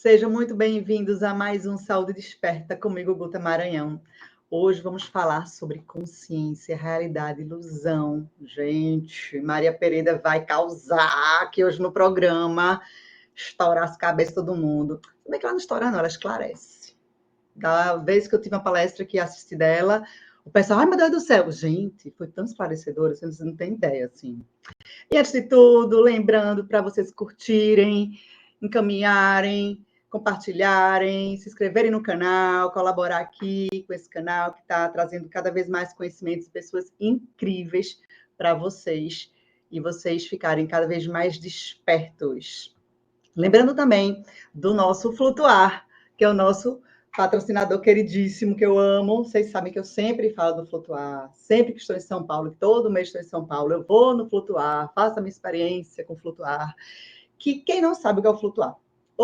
Sejam muito bem-vindos a mais um Saúde Desperta comigo, Guta Maranhão. Hoje vamos falar sobre consciência, realidade, ilusão. Gente, Maria Pereira vai causar aqui hoje no programa, estourar as cabeças de todo mundo. Como é que ela não estoura, não? Ela esclarece. Da vez que eu tive uma palestra que assisti dela, o pessoal, ai meu Deus do céu, gente, foi tão esclarecedora, vocês não têm ideia, assim. E antes de tudo, lembrando para vocês curtirem, encaminharem, compartilharem, se inscreverem no canal, colaborar aqui com esse canal que está trazendo cada vez mais conhecimentos e pessoas incríveis para vocês e vocês ficarem cada vez mais despertos. Lembrando também do nosso Flutuar, que é o nosso patrocinador queridíssimo, que eu amo. Vocês sabem que eu sempre falo do Flutuar, sempre que estou em São Paulo, que todo mês estou em São Paulo, eu vou no Flutuar, faço a minha experiência com o Flutuar. Que quem não sabe o que é o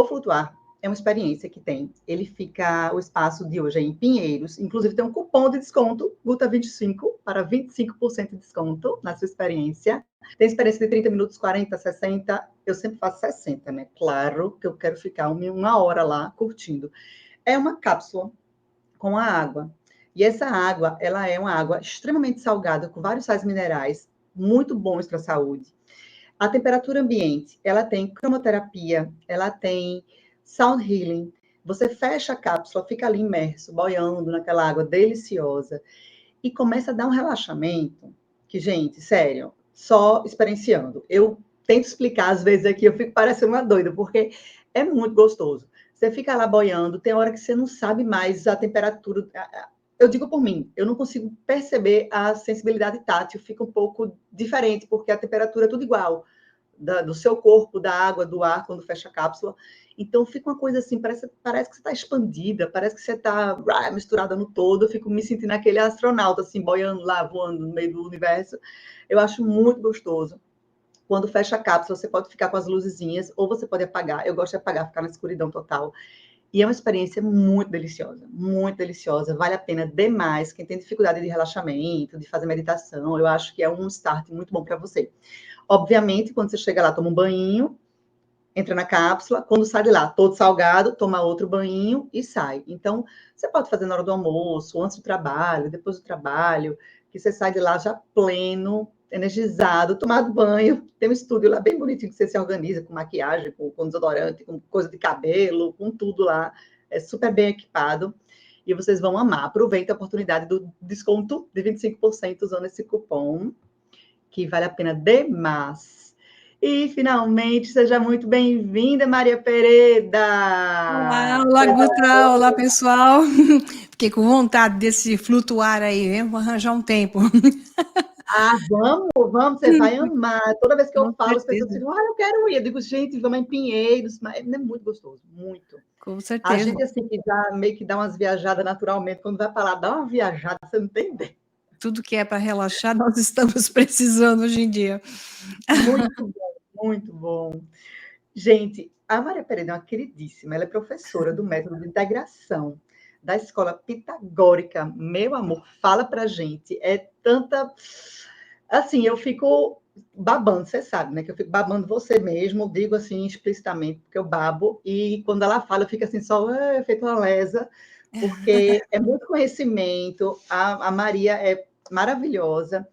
Flutuar é uma experiência que tem. Ele fica, o espaço de hoje é em Pinheiros, inclusive tem um cupom de desconto, GUTA25, para 25% de desconto na sua experiência. Tem experiência de 30 minutos, 40, 60, eu sempre faço 60, né? Claro que eu quero ficar uma hora lá curtindo. É uma cápsula com a água. E essa água, ela é uma água extremamente salgada, com vários sais minerais, muito bons para a saúde. A temperatura ambiente, ela tem cromoterapia, ela tem sound healing. Você fecha a cápsula, fica ali imerso, boiando naquela água deliciosa e começa a dar um relaxamento que, gente, sério, só experienciando. Eu tento explicar, às vezes, aqui, eu fico parecendo uma doida, porque é muito gostoso. Você fica lá boiando, tem hora que você não sabe mais a temperatura. Eu digo por mim, eu não consigo perceber a sensibilidade tátil, fica um pouco diferente, porque a temperatura é tudo igual, do seu corpo, da água, do ar, quando fecha a cápsula. Então, fica uma coisa assim, parece que você está expandida, parece que você está misturada no todo. Eu fico me sentindo aquele astronauta, assim, boiando lá, voando no meio do universo. Eu acho muito gostoso. Quando fecha a cápsula, você pode ficar com as luzezinhas, ou você pode apagar. Eu gosto de apagar, ficar na escuridão total. E é uma experiência muito deliciosa, muito deliciosa. Vale a pena demais. Quem tem dificuldade de relaxamento, de fazer meditação, eu acho que é um start muito bom para você. Obviamente, quando você chega lá, toma um banho, entra na cápsula, quando sai de lá, todo salgado, toma outro banho e sai. Então, você pode fazer na hora do almoço, antes do trabalho, depois do trabalho, que você sai de lá já pleno, energizado, tomado banho. Tem um estúdio lá bem bonitinho que você se organiza com maquiagem, com desodorante, com coisa de cabelo, com tudo lá. É super bem equipado. E vocês vão amar. Aproveita a oportunidade do desconto de 25% usando esse cupom, que vale a pena demais. E, finalmente, seja muito bem-vinda, Maria Pereira! Olá, Guta, olá pessoal. Fiquei com vontade desse flutuar aí, hein? Vou arranjar um tempo. Vamos, você vai amar. Toda vez que eu Com falo, as pessoas certeza, ficam, eu quero ir. Eu digo, gente, vamos em Pinheiros, mas é muito gostoso, muito. com A certeza. gente, assim, que já meio que dá umas viajadas naturalmente, quando vai para lá, dá uma viajada, você não tem ideia. Tudo que é para relaxar, nós estamos precisando hoje em dia. Muito bom, muito bom. Gente, a Maria Pereira é uma queridíssima, ela é professora do método de integração da escola pitagórica. Meu amor, fala pra gente, é tanta... Assim, eu fico babando, você sabe, né, que eu fico babando você mesmo, digo assim explicitamente, porque eu babo, e quando ela fala, eu fico assim, só feito uma lesa, porque é muito conhecimento, a Maria é maravilhosa,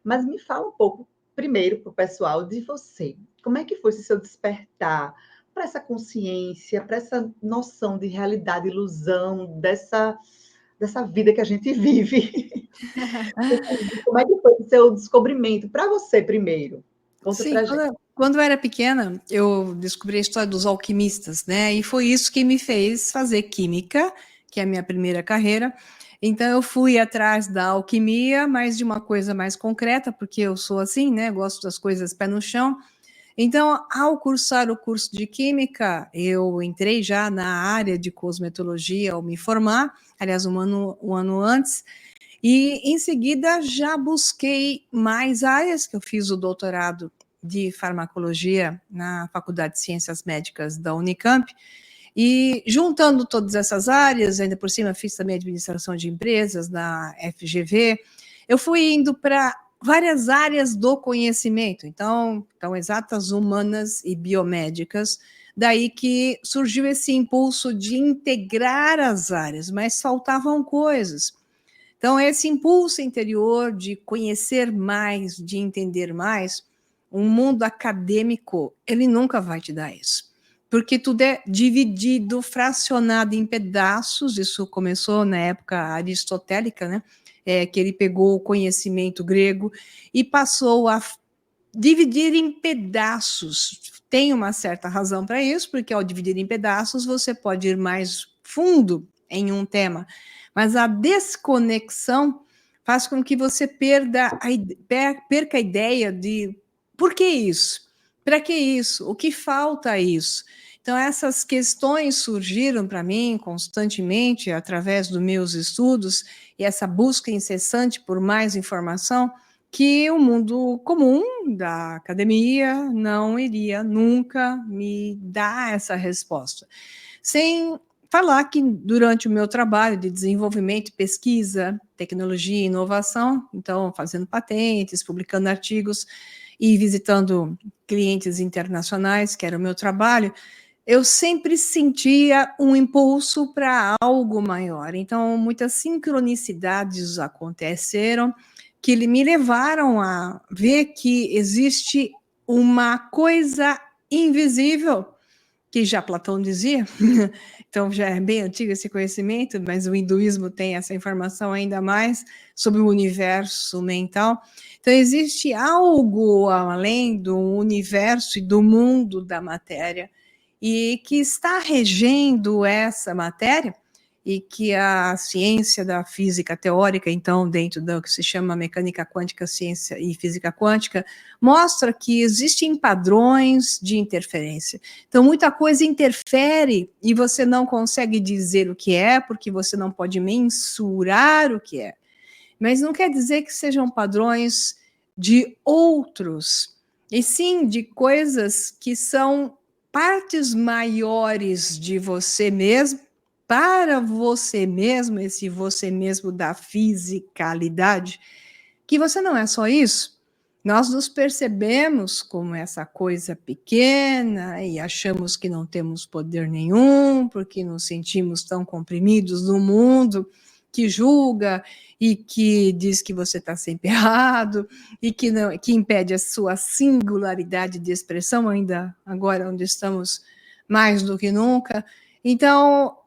mas me fala um pouco, primeiro, para o pessoal, de você. Como é que foi esse seu despertar para essa consciência, para essa noção de realidade, ilusão, dessa vida que a gente vive? Como é que foi o seu descobrimento para você primeiro? Conta Sim, para gente. quando eu era pequena, eu descobri a história dos alquimistas, né? E foi isso que me fez fazer química, que é a minha primeira carreira. Então eu fui atrás da alquimia, mas de uma coisa mais concreta, porque eu sou assim, né? Gosto das coisas pé no chão. Então, ao cursar o curso de Química, eu entrei já na área de cosmetologia ao me formar, aliás, um ano antes, e em seguida já busquei mais áreas, que eu fiz o doutorado de farmacologia na Faculdade de Ciências Médicas da Unicamp, e juntando todas essas áreas, ainda por cima fiz também administração de empresas na FGV, eu fui indo para várias áreas do conhecimento, então exatas humanas e biomédicas, daí que surgiu esse impulso de integrar as áreas, mas faltavam coisas. Então, esse impulso interior de conhecer mais, de entender mais, um mundo acadêmico, ele nunca vai te dar isso. Porque tudo é dividido, fracionado em pedaços. Isso começou na época aristotélica, né? Que ele pegou o conhecimento grego e passou a dividir em pedaços. Tem uma certa razão para isso, porque ao dividir em pedaços, você pode ir mais fundo em um tema. Mas a desconexão faz com que você perca a ideia de por que isso? Para que isso? O que falta a isso? Então, essas questões surgiram para mim constantemente através dos meus estudos e essa busca incessante por mais informação que o mundo comum da academia não iria nunca me dar essa resposta. Sem falar que durante o meu trabalho de desenvolvimento, pesquisa, tecnologia e inovação, então fazendo patentes, publicando artigos e visitando clientes internacionais, que era o meu trabalho, eu sempre sentia um impulso para algo maior. Então, muitas sincronicidades aconteceram que me levaram a ver que existe uma coisa invisível, que já Platão dizia, então já é bem antigo esse conhecimento, mas o hinduísmo tem essa informação ainda mais sobre o universo mental. Então, existe algo além do universo e do mundo da matéria, e que está regendo essa matéria, e que a ciência da física teórica, então, dentro do que se chama mecânica quântica, ciência e física quântica, mostra que existem padrões de interferência. Então, muita coisa interfere e você não consegue dizer o que é, porque você não pode mensurar o que é. Mas não quer dizer que sejam padrões de outros, e sim de coisas que são partes maiores de você mesmo, para você mesmo, esse você mesmo da fisicalidade, que você não é só isso. Nós nos percebemos como essa coisa pequena e achamos que não temos poder nenhum, porque nos sentimos tão comprimidos no mundo que julga e que diz que você está sempre errado e que, não, que impede a sua singularidade de expressão, ainda agora onde estamos mais do que nunca. Então,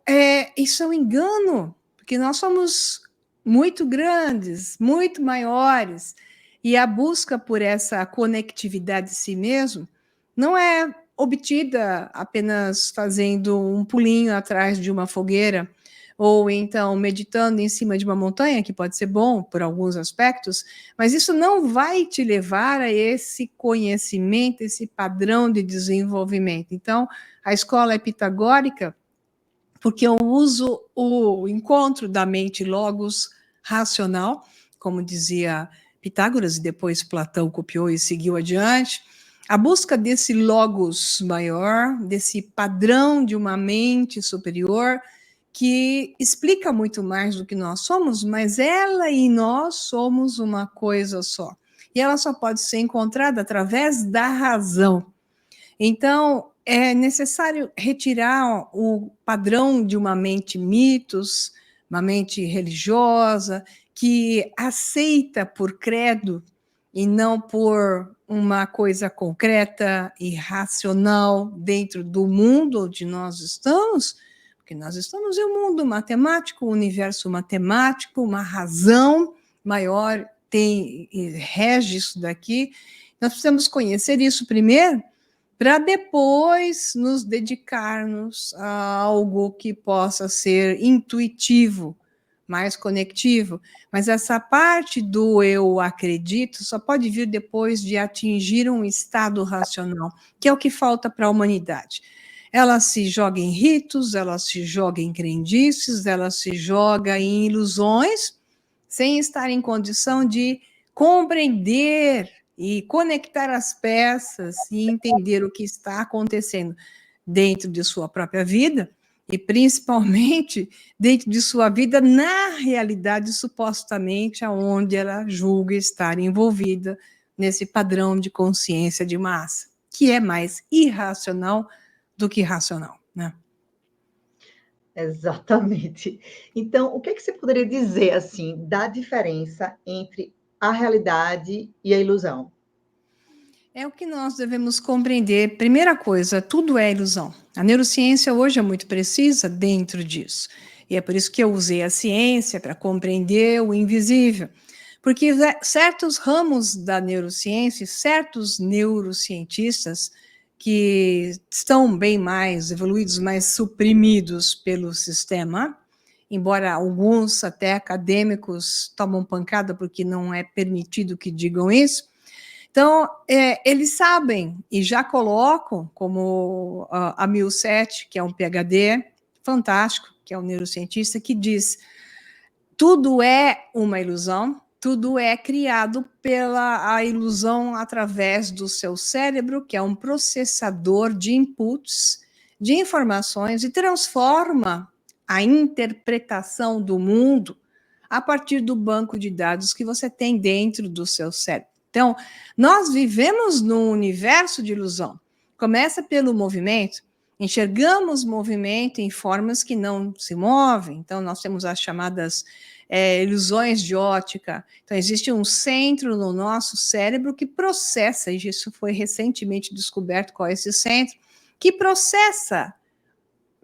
isso é um engano, porque nós somos muito grandes, muito maiores, e a busca por essa conectividade de si mesmo não é obtida apenas fazendo um pulinho atrás de uma fogueira, ou então meditando em cima de uma montanha, que pode ser bom por alguns aspectos, mas isso não vai te levar a esse conhecimento, esse padrão de desenvolvimento. Então, a escola é pitagórica, porque eu uso o encontro da mente logos racional, como dizia Pitágoras, e depois Platão copiou e seguiu adiante, a busca desse logos maior, desse padrão de uma mente superior, que explica muito mais do que nós somos, mas ela e nós somos uma coisa só. E ela só pode ser encontrada através da razão. Então, é necessário retirar o padrão de uma mente mitos, uma mente religiosa, que aceita por credo e não por uma coisa concreta e racional dentro do mundo onde nós estamos, porque nós estamos em um mundo matemático, um universo matemático, uma razão maior tem rege isso daqui. Nós precisamos conhecer isso primeiro, para depois nos dedicarmos a algo que possa ser intuitivo, mais conectivo. Mas essa parte do eu acredito só pode vir depois de atingir um estado racional, que é o que falta para a humanidade. Ela se joga em ritos, ela se joga em crendices, ela se joga em ilusões, sem estar em condição de compreender e conectar as peças e entender o que está acontecendo dentro de sua própria vida e principalmente dentro de sua vida na realidade supostamente aonde ela julga estar envolvida nesse padrão de consciência de massa, que é mais irracional do que racional, né? Exatamente. Então, o que é que você poderia dizer, assim, da diferença entre a realidade e a ilusão? É o que nós devemos compreender. Primeira coisa, tudo é ilusão. A neurociência hoje é muito precisa dentro disso. E é por isso que eu usei a ciência para compreender o invisível. Porque certos ramos da neurociência, certos neurocientistas que estão bem mais evoluídos, mais suprimidos pelo sistema, embora alguns até acadêmicos tomam pancada porque não é permitido que digam isso. Então, eles sabem e já colocam, como a Milsete, que é um PhD fantástico, que é um neurocientista, que diz: tudo é uma ilusão, tudo é criado pela a ilusão através do seu cérebro, que é um processador de inputs, de informações, e transforma a interpretação do mundo a partir do banco de dados que você tem dentro do seu cérebro. Então, nós vivemos num universo de ilusão. Começa pelo movimento, enxergamos movimento em formas que não se movem. Então, nós temos as chamadas ilusões de ótica. Então, existe um centro no nosso cérebro que processa, e isso foi recentemente descoberto qual é esse centro, que processa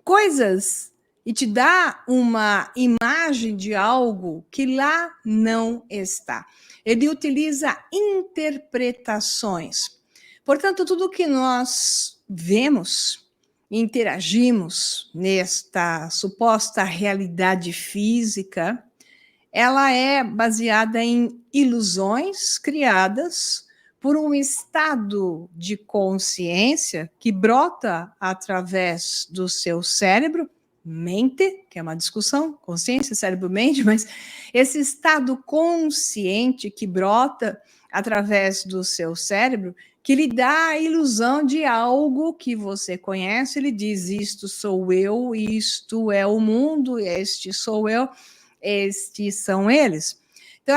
coisas e te dá uma imagem de algo que lá não está. Ele utiliza interpretações. Portanto, tudo que nós vemos, interagimos nesta suposta realidade física, ela é baseada em ilusões criadas por um estado de consciência que brota através do seu cérebro, mente, que é uma discussão, consciência, cérebro, mente, mas esse estado consciente que brota através do seu cérebro, que lhe dá a ilusão de algo que você conhece, ele diz: isto sou eu, isto é o mundo, este sou eu, estes são eles. Então,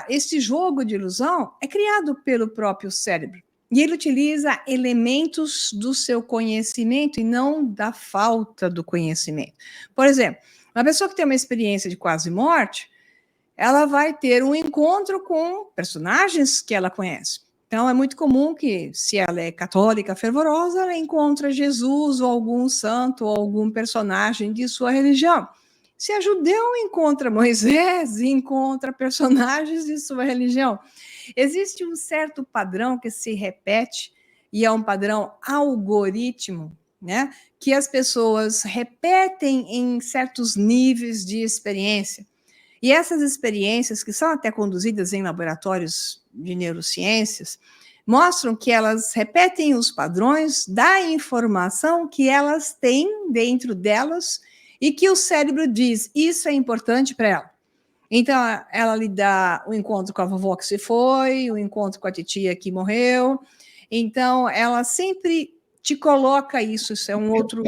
este jogo de ilusão é criado pelo próprio cérebro. E ele utiliza elementos do seu conhecimento e não da falta do conhecimento. Por exemplo, uma pessoa que tem uma experiência de quase morte, ela vai ter um encontro com personagens que ela conhece. Então, é muito comum que, se ela é católica fervorosa, ela encontra Jesus ou algum santo ou algum personagem de sua religião. Se é judeu, encontra Moisés e encontra personagens de sua religião. Existe um certo padrão que se repete, e é um padrão algoritmo, né? Que as pessoas repetem em certos níveis de experiência. E essas experiências, que são até conduzidas em laboratórios de neurociências, mostram que elas repetem os padrões da informação que elas têm dentro delas e que o cérebro diz: isso é importante para ela. Então, ela lhe dá o encontro com a vovó que se foi, o encontro com a titia que morreu. Então, ela sempre te coloca isso. Isso é um outro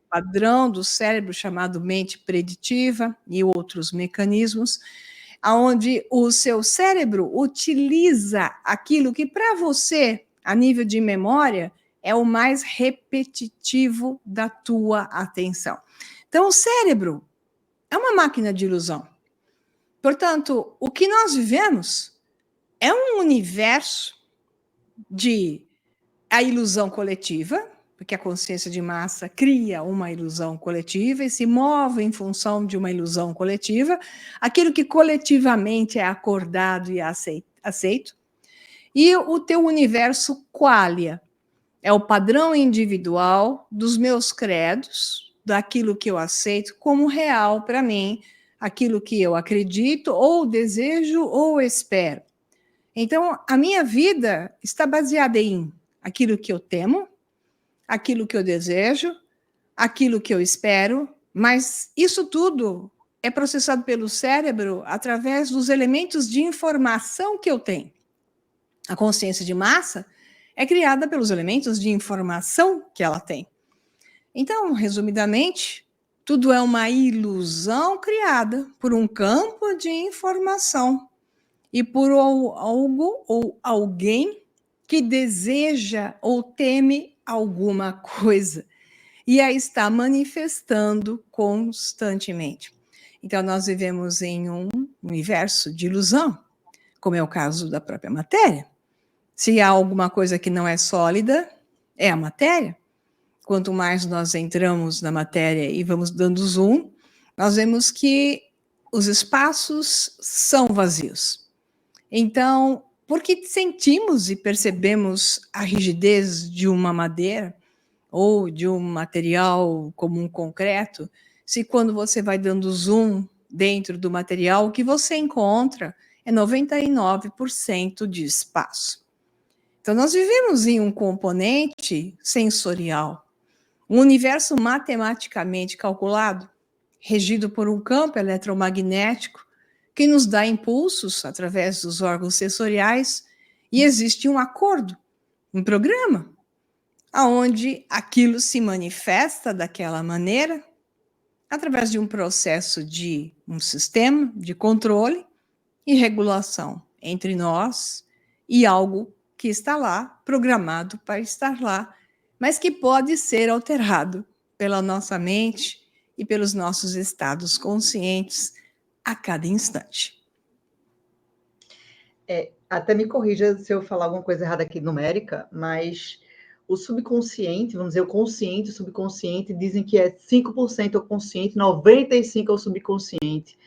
padrão do cérebro chamado mente preditiva e outros mecanismos, onde o seu cérebro utiliza aquilo que para você, a nível de memória, é o mais repetitivo da tua atenção. Então, o cérebro é uma máquina de ilusão. Portanto, o que nós vivemos é um universo de a ilusão coletiva, porque a consciência de massa cria uma ilusão coletiva e se move em função de uma ilusão coletiva, aquilo que coletivamente é acordado e aceito. E o teu universo qualia é o padrão individual dos meus credos, daquilo que eu aceito como real para mim, aquilo que eu acredito, ou desejo, ou espero. Então, a minha vida está baseada em aquilo que eu temo, aquilo que eu desejo, aquilo que eu espero, mas isso tudo é processado pelo cérebro através dos elementos de informação que eu tenho. A consciência de massa é criada pelos elementos de informação que ela tem. Então, resumidamente, tudo é uma ilusão criada por um campo de informação e por algo ou alguém que deseja ou teme alguma coisa. e a está manifestando constantemente. Então, nós vivemos em um universo de ilusão, como é o caso da própria matéria. Se há alguma coisa que não é sólida, é a matéria. Quanto mais nós entramos na matéria e vamos dando zoom, nós vemos que os espaços são vazios. Então, porque sentimos e percebemos a rigidez de uma madeira ou de um material como um concreto, se quando você vai dando zoom dentro do material, o que você encontra é 99% de espaço. Então, nós vivemos em um componente sensorial, um universo matematicamente calculado, regido por um campo eletromagnético que nos dá impulsos através dos órgãos sensoriais, e existe um acordo, um programa, onde aquilo se manifesta daquela maneira, através de um processo de um sistema de controle e regulação entre nós e algo que está lá, programado para estar lá, mas que pode ser alterado pela nossa mente e pelos nossos estados conscientes a cada instante. Até me corrija se eu falar alguma coisa errada aqui numérica, mas o subconsciente, vamos dizer, o consciente, o subconsciente, dizem que é 5% o consciente, 95% é o subconsciente.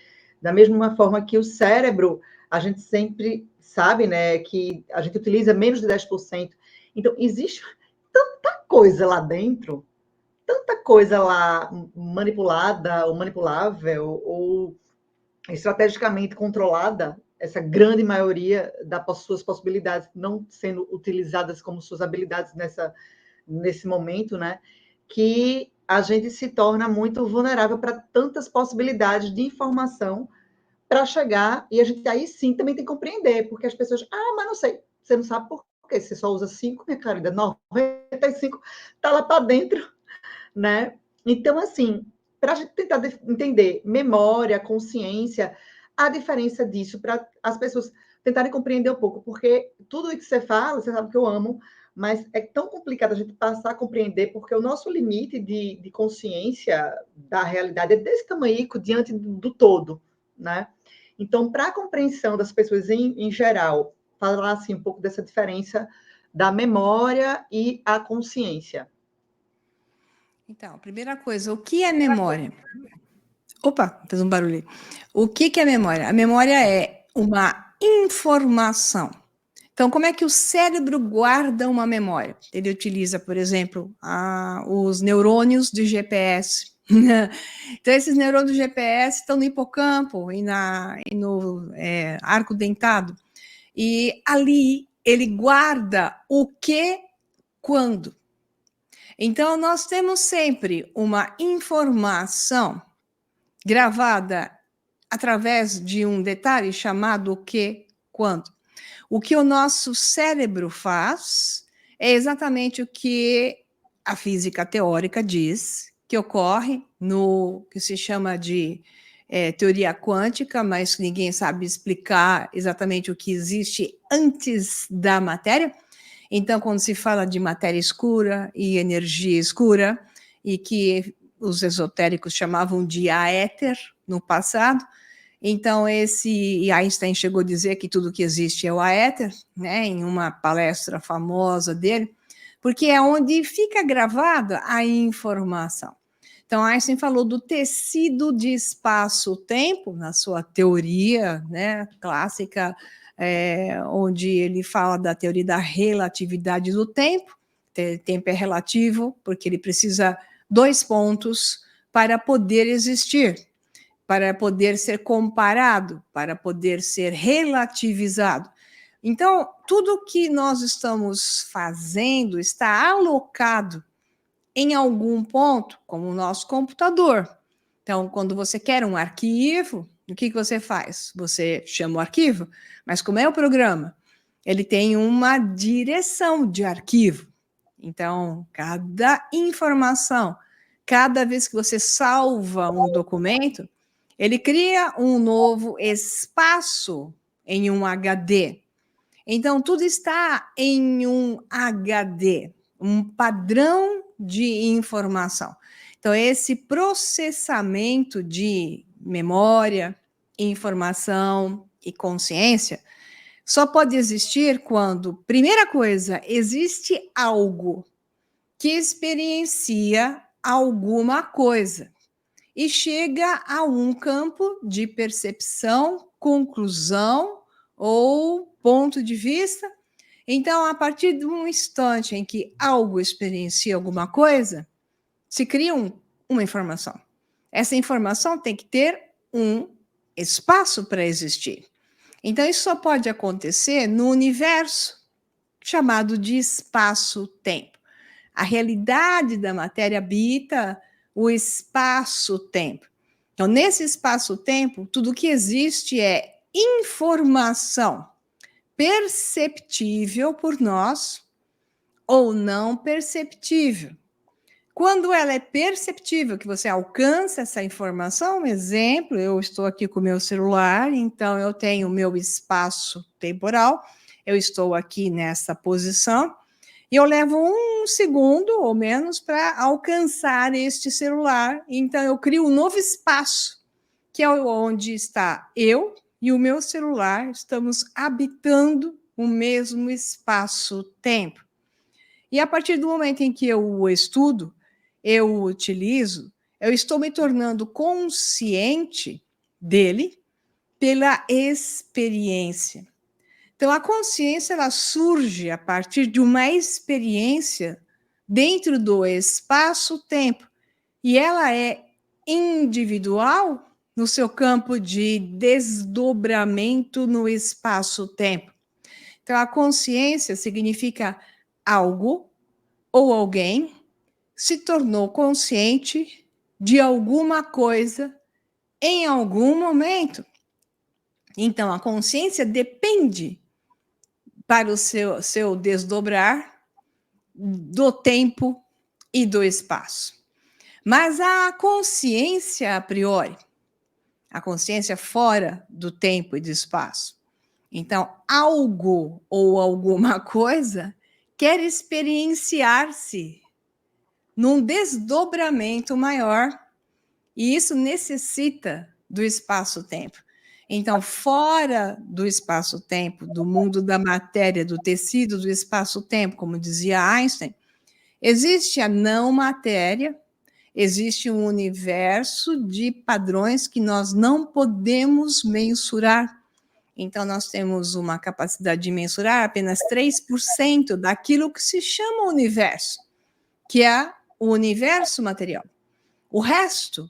Da mesma forma que o cérebro, a gente sempre sabe, né, que a gente utiliza menos de 10%. Então, existe tanta coisa lá dentro, tanta coisa lá manipulada, ou manipulável, ou estrategicamente controlada, essa grande maioria das suas possibilidades não sendo utilizadas como suas habilidades nesse momento, né? Que a gente se torna muito vulnerável para tantas possibilidades de informação para chegar, e a gente aí sim também tem que compreender, porque as pessoas, mas não sei, você não sabe por quê, você só usa 5, minha querida, 95 está lá para dentro, né? Então, assim, para a gente tentar entender memória, consciência, a diferença disso, para as pessoas tentarem compreender um pouco, porque tudo o que você fala, você sabe que eu amo, mas é tão complicado a gente passar a compreender, porque o nosso limite de consciência da realidade é desse tamanho diante do todo, né? Então, para a compreensão das pessoas em geral, falar assim um pouco dessa diferença da memória e a consciência. Então, primeira coisa, o que é memória? Opa, fez um barulho. O que é memória? A memória é uma informação. Então, como é que o cérebro guarda uma memória? Ele utiliza, por exemplo, os neurônios de GPS. Então, esses neurônios de GPS estão no hipocampo e no arco dentado. E ali ele guarda o que, quando. Então, nós temos sempre uma informação gravada através de um detalhe chamado o que, quando. O que o nosso cérebro faz é exatamente o que a física teórica diz que ocorre no que se chama de teoria quântica, mas ninguém sabe explicar exatamente o que existe antes da matéria. Então, quando se fala de matéria escura e energia escura, e que os esotéricos chamavam de aéter no passado, então e Einstein chegou a dizer que tudo que existe é o aéter, né, em uma palestra famosa dele, porque é onde fica gravada a informação. Então, Einstein falou do tecido de espaço-tempo, na sua teoria, né, clássica, onde ele fala da teoria da relatividade do tempo. Tempo é relativo, porque ele precisa 2 pontos para poder existir, para poder ser comparado, para poder ser relativizado. Então, tudo que nós estamos fazendo está alocado em algum ponto, como o nosso computador. Então, quando você quer um arquivo, o que você faz? Você chama o arquivo, mas como é o programa? Ele tem uma direção de arquivo. Então, cada informação, cada vez que você salva um documento, ele cria um novo espaço em um HD. Então, tudo está em um HD, um padrão de informação. Então, esse processamento de memória, informação e consciência só pode existir quando, primeira coisa, existe algo que experiencia alguma coisa e chega a um campo de percepção, conclusão ou ponto de vista. Então, a partir de um instante em que algo experiencia alguma coisa, se cria uma informação. Essa informação tem que ter um espaço para existir. Então, isso só pode acontecer no universo chamado de espaço-tempo. A realidade da matéria habita o espaço-tempo. Então, nesse espaço-tempo, tudo que existe é informação perceptível por nós ou não perceptível. Quando ela é perceptível, que você alcança essa informação, um exemplo, eu estou aqui com o meu celular, então eu tenho o meu espaço temporal, eu estou aqui nessa posição, e eu levo 1 segundo ou menos para alcançar este celular, então eu crio um novo espaço, que é onde está eu e o meu celular, estamos habitando o mesmo espaço-tempo. E a partir do momento em que eu o estudo, eu o utilizo, eu estou me tornando consciente dele pela experiência. Então, a consciência ela surge a partir de uma experiência dentro do espaço-tempo. E ela é individual no seu campo de desdobramento no espaço-tempo. Então, a consciência significa algo ou alguém se tornou consciente de alguma coisa em algum momento. Então, a consciência depende para o seu desdobrar do tempo e do espaço. Mas a consciência a priori, a consciência fora do tempo e do espaço. Então, algo ou alguma coisa quer experienciar-se num desdobramento maior, e isso necessita do espaço-tempo. Então, fora do espaço-tempo, do mundo da matéria, do tecido do espaço-tempo, como dizia Einstein, existe a não matéria, existe um universo de padrões que nós não podemos mensurar. Então, nós temos uma capacidade de mensurar apenas 3% daquilo que se chama universo, que é o universo material. O resto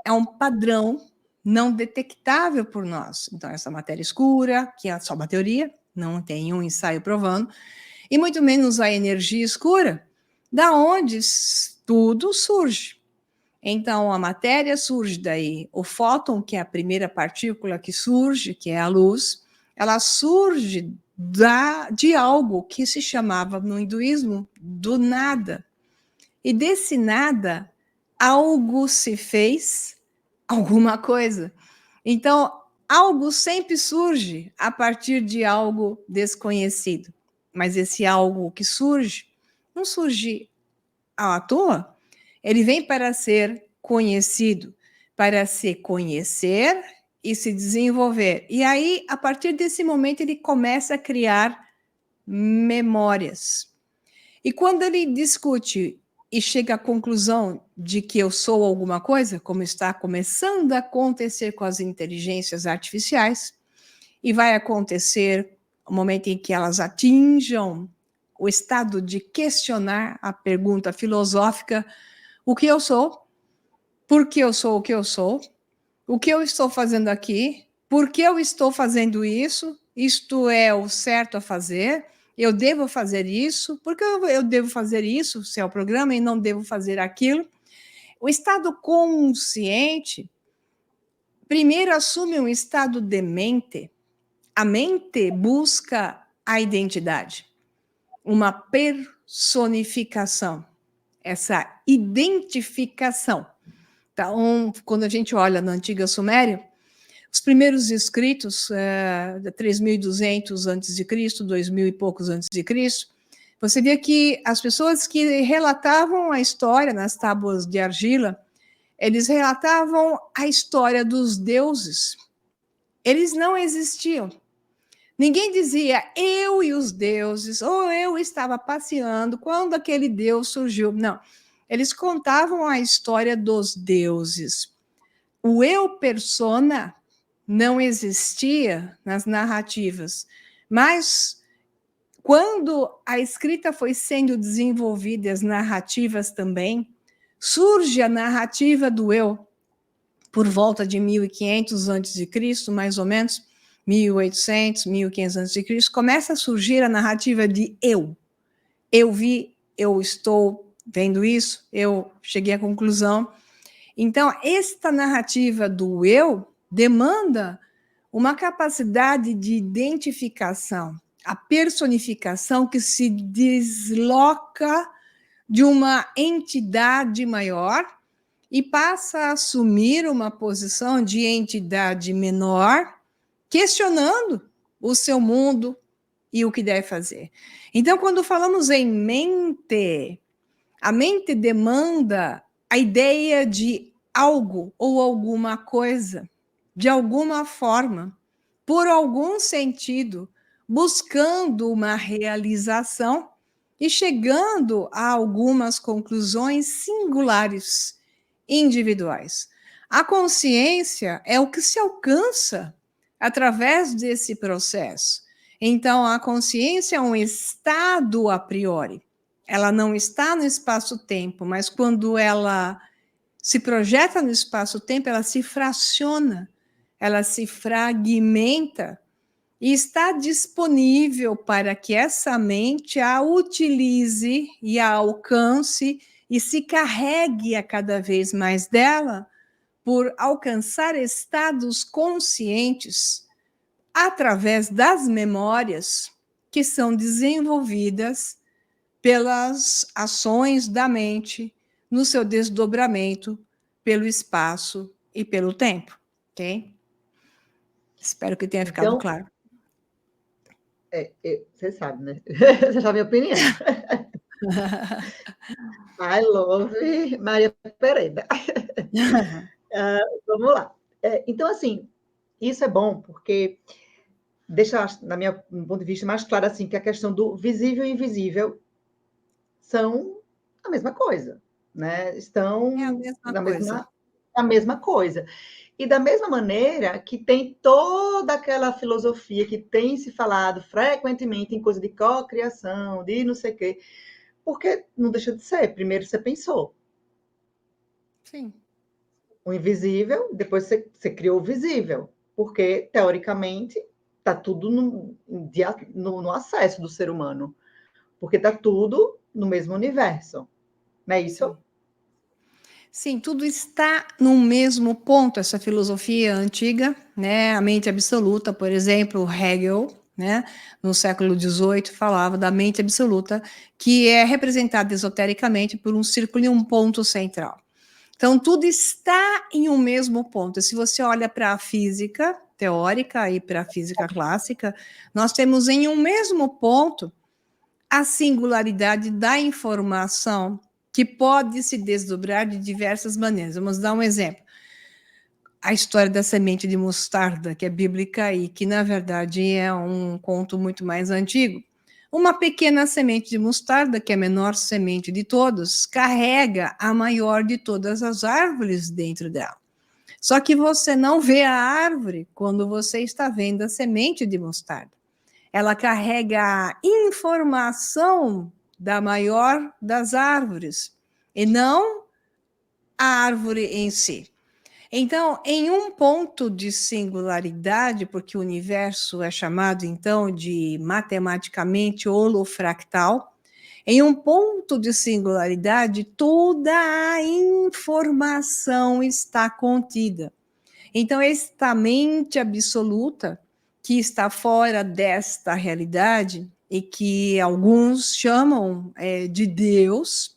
é um padrão não detectável por nós. Então, essa matéria escura, que é só uma teoria, não tem um ensaio provando, e muito menos a energia escura, da onde tudo surge. Então, a matéria surge daí. O fóton, que é a primeira partícula que surge, que é a luz, ela surge de algo que se chamava no hinduísmo do nada. E desse nada, algo se fez, alguma coisa. Então, algo sempre surge a partir de algo desconhecido. Mas esse algo que surge, não surge à toa. Ele vem para ser conhecido, para se conhecer e se desenvolver. E aí, a partir desse momento, ele começa a criar memórias. E quando ele discute e chega à conclusão de que eu sou alguma coisa, como está começando a acontecer com as inteligências artificiais, e vai acontecer o momento em que elas atinjam o estado de questionar a pergunta filosófica: o que eu sou? Por que eu sou o que eu sou? O que eu estou fazendo aqui? Por que eu estou fazendo isso? Isto é o certo a fazer? Eu devo fazer isso? Por que eu devo fazer isso, se é o programa, e não devo fazer aquilo? O estado consciente, primeiro, assume um estado de mente. A mente busca a identidade, uma personificação, essa identificação. Então, quando a gente olha na antiga Suméria, os primeiros escritos, 3.200 a.C., 2.000 e poucos antes de Cristo, você via que as pessoas que relatavam a história nas tábuas de argila, eles relatavam a história dos deuses. Eles não existiam. Ninguém dizia eu e os deuses, ou eu estava passeando quando aquele deus surgiu. Não. Eles contavam a história dos deuses. O eu persona não existia nas narrativas, mas quando a escrita foi sendo desenvolvida, as narrativas também, surge a narrativa do eu, por volta de 1500 a.C., mais ou menos, 1800, 1500 a.C., começa a surgir a narrativa de eu. Eu vi, eu estou vendo isso, eu cheguei à conclusão. Então, esta narrativa do eu demanda uma capacidade de identificação, a personificação que se desloca de uma entidade maior e passa a assumir uma posição de entidade menor, questionando o seu mundo e o que deve fazer. Então, quando falamos em mente, a mente demanda a ideia de algo ou alguma coisa, de alguma forma, por algum sentido, buscando uma realização e chegando a algumas conclusões singulares, individuais. A consciência é o que se alcança através desse processo. Então, a consciência é um estado a priori. Ela não está no espaço-tempo, mas quando ela se projeta no espaço-tempo, ela se fraciona, ela se fragmenta e está disponível para que essa mente a utilize e a alcance e se carregue a cada vez mais dela por alcançar estados conscientes através das memórias que são desenvolvidas pelas ações da mente no seu desdobramento pelo espaço e pelo tempo, ok? Espero que tenha ficado claro. Você sabe, né? Você sabe a minha opinião. I love Maria Pereda. Vamos lá. Então, assim, isso é bom porque deixa, no ponto de vista, mais claro assim, que a questão do visível e invisível são a mesma coisa, né? Estão a mesma coisa. E da mesma maneira que tem toda aquela filosofia que tem se falado frequentemente em coisa de cocriação, de não sei o quê, porque não deixa de ser. Primeiro você pensou. Sim. O invisível, depois você criou o visível, porque, teoricamente, está tudo no acesso do ser humano, porque está tudo no mesmo universo, não é isso? Sim, tudo está no mesmo ponto, essa filosofia antiga, né? A mente absoluta, por exemplo, Hegel, né? No século XVIII, falava da mente absoluta, que é representada esotericamente por um círculo e um ponto central. Então, tudo está em um mesmo ponto. Se você olha para a física teórica e para a física clássica, nós temos em um mesmo ponto a singularidade da informação que pode se desdobrar de diversas maneiras. Vamos dar um exemplo. A história da semente de mostarda, que é bíblica e que, na verdade, é um conto muito mais antigo. Uma pequena semente de mostarda, que é a menor semente de todas, carrega a maior de todas as árvores dentro dela. Só que você não vê a árvore quando você está vendo a semente de mostarda. Ela carrega a informação da maior das árvores, e não a árvore em si. Então, em um ponto de singularidade, porque o universo é chamado, então, de matematicamente holofractal, em um ponto de singularidade, toda a informação está contida. Então, esta mente absoluta, que está fora desta realidade, e que alguns chamam de Deus,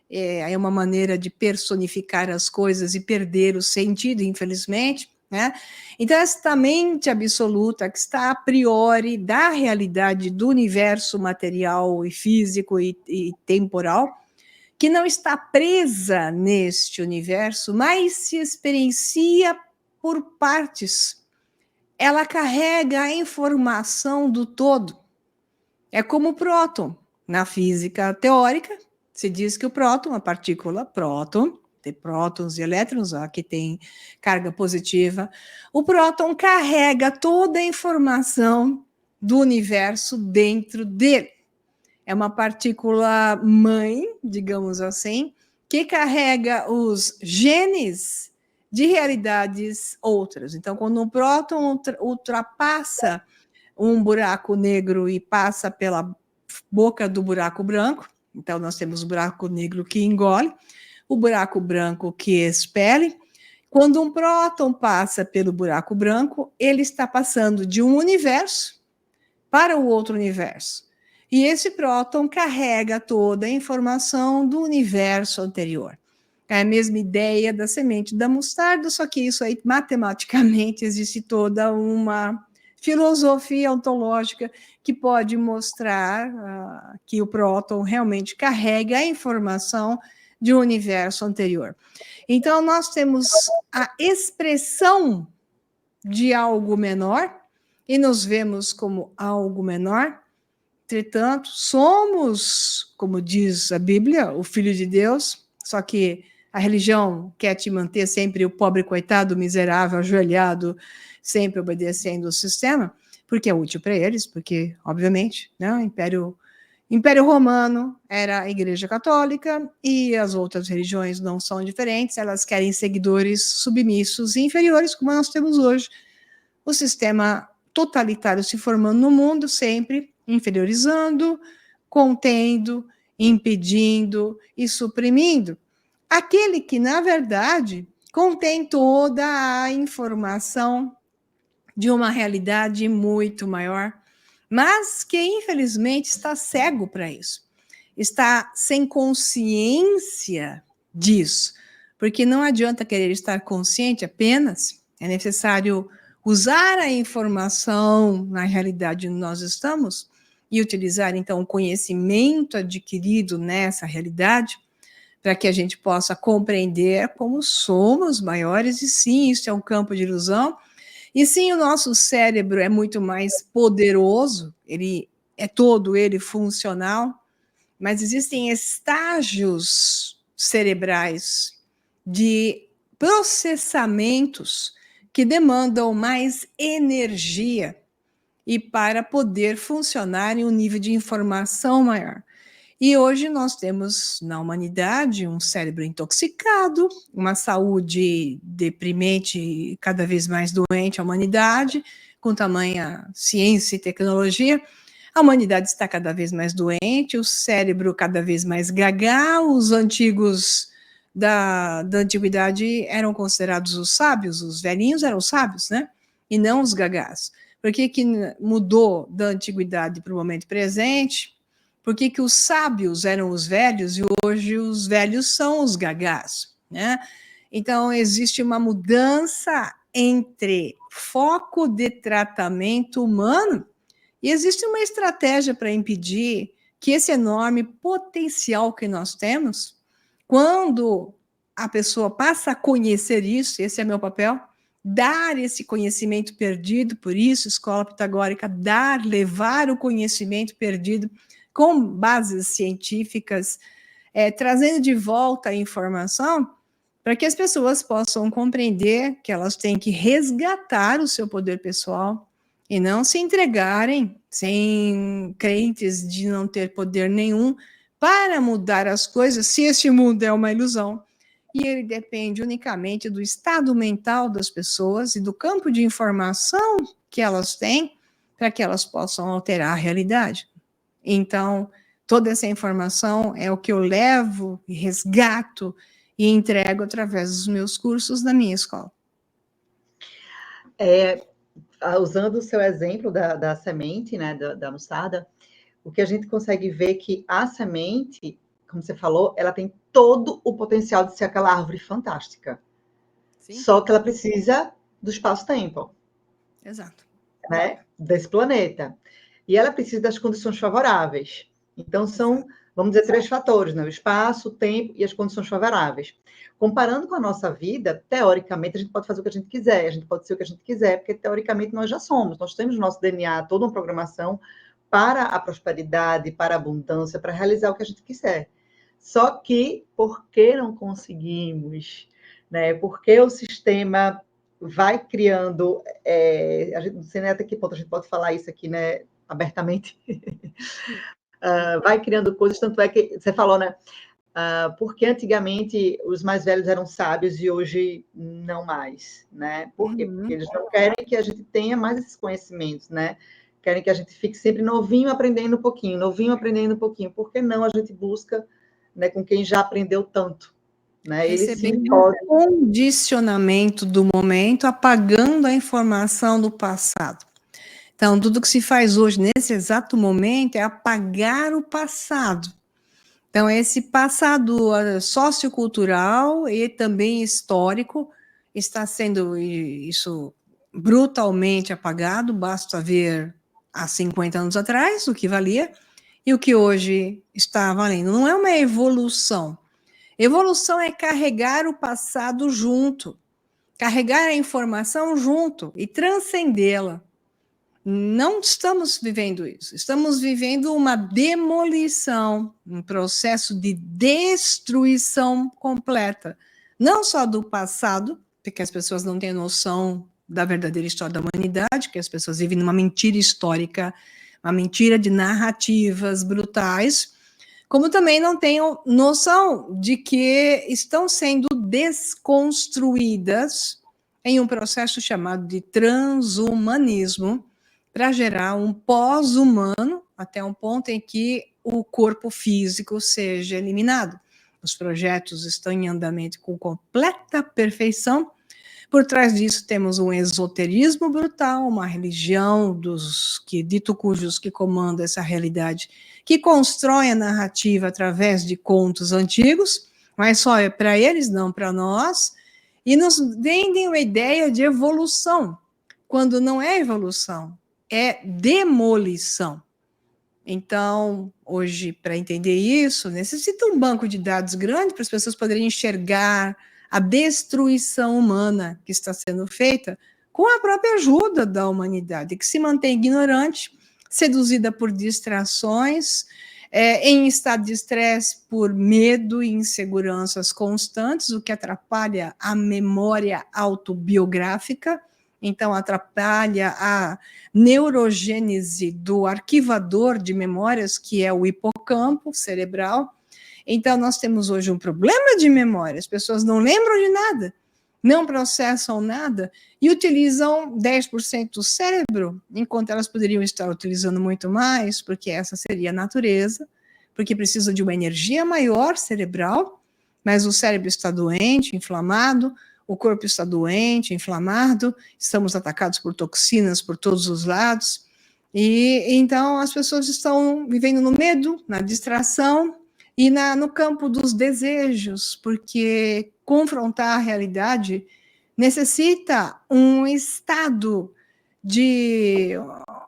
é uma maneira de personificar as coisas e perder o sentido, infelizmente, né? Então, esta mente absoluta que está a priori da realidade do universo material e físico e temporal, que não está presa neste universo, mas se experiencia por partes. Ela carrega a informação do todo. É como o próton. Na física teórica, se diz que o próton, a partícula próton, tem prótons e elétrons, aqui tem carga positiva. O próton carrega toda a informação do universo dentro dele. É uma partícula mãe, digamos assim, que carrega os genes de realidades outras. Então, quando um próton ultrapassa um buraco negro e passa pela boca do buraco branco, então nós temos o buraco negro que engole, o buraco branco que expele. Quando um próton passa pelo buraco branco, ele está passando de um universo para o outro universo. E esse próton carrega toda a informação do universo anterior. É a mesma ideia da semente da mostarda, só que isso aí, matematicamente, existe toda uma filosofia ontológica que pode mostrar que o próton realmente carrega a informação de um universo anterior. Então, nós temos a expressão de algo menor e nos vemos como algo menor. Entretanto, somos, como diz a Bíblia, o Filho de Deus, só que a religião quer te manter sempre o pobre coitado, miserável, ajoelhado, sempre obedecendo o sistema, porque é útil para eles, porque, obviamente, né, o Império Romano era a Igreja Católica e as outras religiões não são diferentes, elas querem seguidores submissos e inferiores, como nós temos hoje. O sistema totalitário se formando no mundo, sempre inferiorizando, contendo, impedindo e suprimindo. Aquele que, na verdade, contém toda a informação de uma realidade muito maior, mas que, infelizmente, está cego para isso. Está sem consciência disso, porque não adianta querer estar consciente apenas, é necessário usar a informação na realidade onde nós estamos e utilizar, então, o conhecimento adquirido nessa realidade para que a gente possa compreender como somos maiores, e sim, isso é um campo de ilusão, e sim, o nosso cérebro é muito mais poderoso, ele é todo ele funcional, mas existem estágios cerebrais de processamentos que demandam mais energia e para poder funcionar em um nível de informação maior. E hoje nós temos na humanidade um cérebro intoxicado, uma saúde deprimente, cada vez mais doente a humanidade, com tamanha ciência e tecnologia. A humanidade está cada vez mais doente, o cérebro cada vez mais gaga, os antigos da antiguidade eram considerados os sábios, os velhinhos eram os sábios, né? E não os gagás. Por que mudou da antiguidade para o momento presente? Por que os sábios eram os velhos e hoje os velhos são os gagás, né? Então, existe uma mudança entre foco de tratamento humano e existe uma estratégia para impedir que esse enorme potencial que nós temos, quando a pessoa passa a conhecer isso, esse é meu papel, dar esse conhecimento perdido, por isso, escola pitagórica, levar o conhecimento perdido com bases científicas, trazendo de volta a informação para que as pessoas possam compreender que elas têm que resgatar o seu poder pessoal e não se entregarem sem crentes de não ter poder nenhum para mudar as coisas, se este mundo é uma ilusão. E ele depende unicamente do estado mental das pessoas e do campo de informação que elas têm para que elas possam alterar a realidade. Então, toda essa informação é o que eu levo, resgato e entrego através dos meus cursos da minha escola. Usando o seu exemplo da semente, né, da mostarda, o que a gente consegue ver que a semente, como você falou, ela tem todo o potencial de ser aquela árvore fantástica. Sim. Só que ela precisa do espaço-tempo. Exato. Né, desse planeta. E ela precisa das condições favoráveis. Então, são, vamos dizer, 3 fatores, né? O espaço, o tempo e as condições favoráveis. Comparando com a nossa vida, teoricamente, a gente pode fazer o que a gente quiser, a gente pode ser o que a gente quiser, porque, teoricamente, nós já somos. Nós temos no nosso DNA toda uma programação para a prosperidade, para a abundância, para realizar o que a gente quiser. Só que, por que não conseguimos? Né? Porque o sistema vai criando, a gente, não sei nem até que ponto a gente pode falar isso aqui, né, abertamente, vai criando coisas, tanto é que você falou, né, porque antigamente os mais velhos eram sábios e hoje não mais, né? Por quê? Porque eles não querem que a gente tenha mais esses conhecimentos, né? Querem que a gente fique sempre novinho aprendendo um pouquinho, novinho aprendendo um pouquinho. Por que não a gente busca, né, com quem já aprendeu tanto? Né? Eles sim podem. Condicionamento do momento, apagando a informação do passado. Então, tudo que se faz hoje, nesse exato momento, é apagar o passado. Então, esse passado sociocultural e também histórico está sendo isso brutalmente apagado, basta ver há 50 anos atrás o que valia e o que hoje está valendo. Não é uma evolução. Evolução é carregar o passado junto, carregar a informação junto e transcendê-la. Não estamos vivendo isso, estamos vivendo uma demolição, um processo de destruição completa, não só do passado, porque as pessoas não têm noção da verdadeira história da humanidade, que as pessoas vivem numa mentira histórica, uma mentira de narrativas brutais, como também não tenham noção de que estão sendo desconstruídas em um processo chamado de transhumanismo, para gerar um pós-humano até um ponto em que o corpo físico seja eliminado. Os projetos estão em andamento com completa perfeição. Por trás disso temos um esoterismo brutal, uma religião dos que dito cujos que comanda essa realidade, que constrói a narrativa através de contos antigos, mas só é para eles, não para nós, e nos vendem uma ideia de evolução, quando não é evolução, é demolição. Então, hoje, para entender isso, necessita um banco de dados grande para as pessoas poderem enxergar a destruição humana que está sendo feita com a própria ajuda da humanidade, que se mantém ignorante, seduzida por distrações, em estado de estresse por medo e inseguranças constantes, o que atrapalha a memória autobiográfica, então atrapalha a neurogênese do arquivador de memórias, que é o hipocampo cerebral. Então, nós temos hoje um problema de memória, as pessoas não lembram de nada, não processam nada e utilizam 10% do cérebro, enquanto elas poderiam estar utilizando muito mais, porque essa seria a natureza, porque precisa de uma energia maior cerebral, mas o cérebro está doente, inflamado, o corpo está doente, inflamado, estamos atacados por toxinas por todos os lados, e então as pessoas estão vivendo no medo, na distração e no campo dos desejos, porque confrontar a realidade necessita um estado de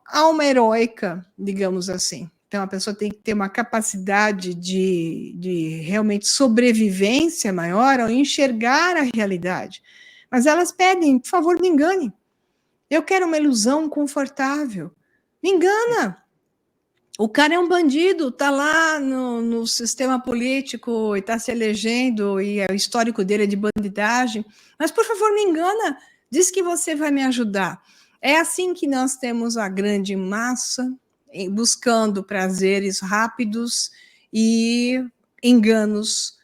alma heróica, digamos assim. Então, a pessoa tem que ter uma capacidade de realmente sobrevivência maior ao enxergar a realidade. Mas elas pedem, por favor, me engane. Eu quero uma ilusão confortável. Me engana. O cara é um bandido, está lá no sistema político e está se elegendo e o histórico dele é de bandidagem. Mas, por favor, me engana. Diz que você vai me ajudar. É assim que nós temos a grande massa buscando prazeres rápidos e enganos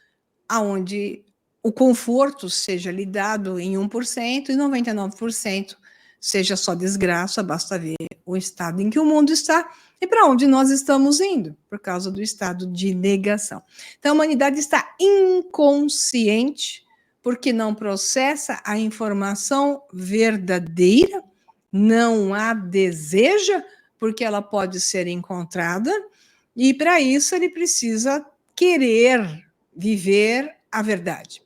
aonde o conforto seja lhe dado em 1% e 99% seja só desgraça, basta ver o estado em que o mundo está e para onde nós estamos indo, por causa do estado de negação. Então, a humanidade está inconsciente porque não processa a informação verdadeira, não a deseja, porque ela pode ser encontrada, e para isso ele precisa querer viver a verdade.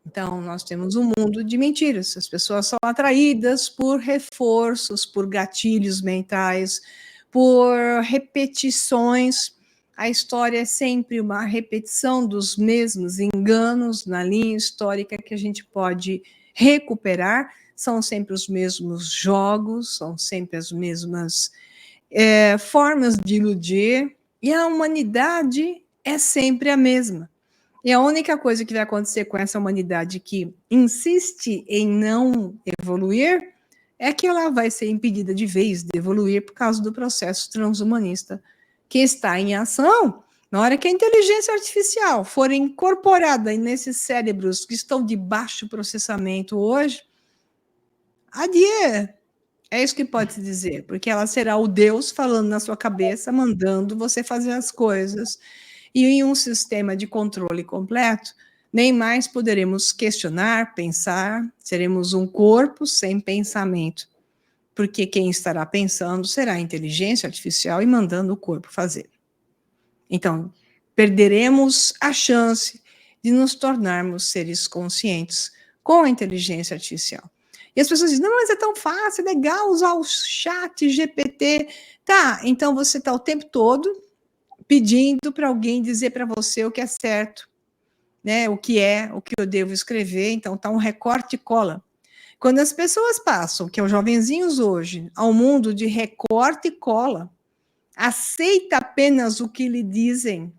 Então, nós temos um mundo de mentiras. As pessoas são atraídas por reforços, por gatilhos mentais, por repetições. A história é sempre uma repetição dos mesmos enganos na linha histórica que a gente pode recuperar. São sempre os mesmos jogos, são sempre as mesmas formas de iludir, e a humanidade é sempre a mesma. E a única coisa que vai acontecer com essa humanidade que insiste em não evoluir é que ela vai ser impedida de vez de evoluir por causa do processo transhumanista que está em ação. Na hora que a inteligência artificial for incorporada nesses cérebros que estão de baixo processamento hoje, adieu. É isso que pode se dizer, porque ela será o Deus falando na sua cabeça, mandando você fazer as coisas. E em um sistema de controle completo, nem mais poderemos questionar, pensar, seremos um corpo sem pensamento, porque quem estará pensando será a inteligência artificial e mandando o corpo fazer. Então, perderemos a chance de nos tornarmos seres conscientes com a inteligência artificial. E as pessoas dizem, não, mas é tão fácil, é legal usar o chat GPT. Tá, então você está o tempo todo pedindo para alguém dizer para você o que é certo, né? O que eu devo escrever. Então tá um recorte e cola. Quando as pessoas passam, que é os jovenzinhos hoje, ao mundo de recorte e cola, aceita apenas o que lhe dizem,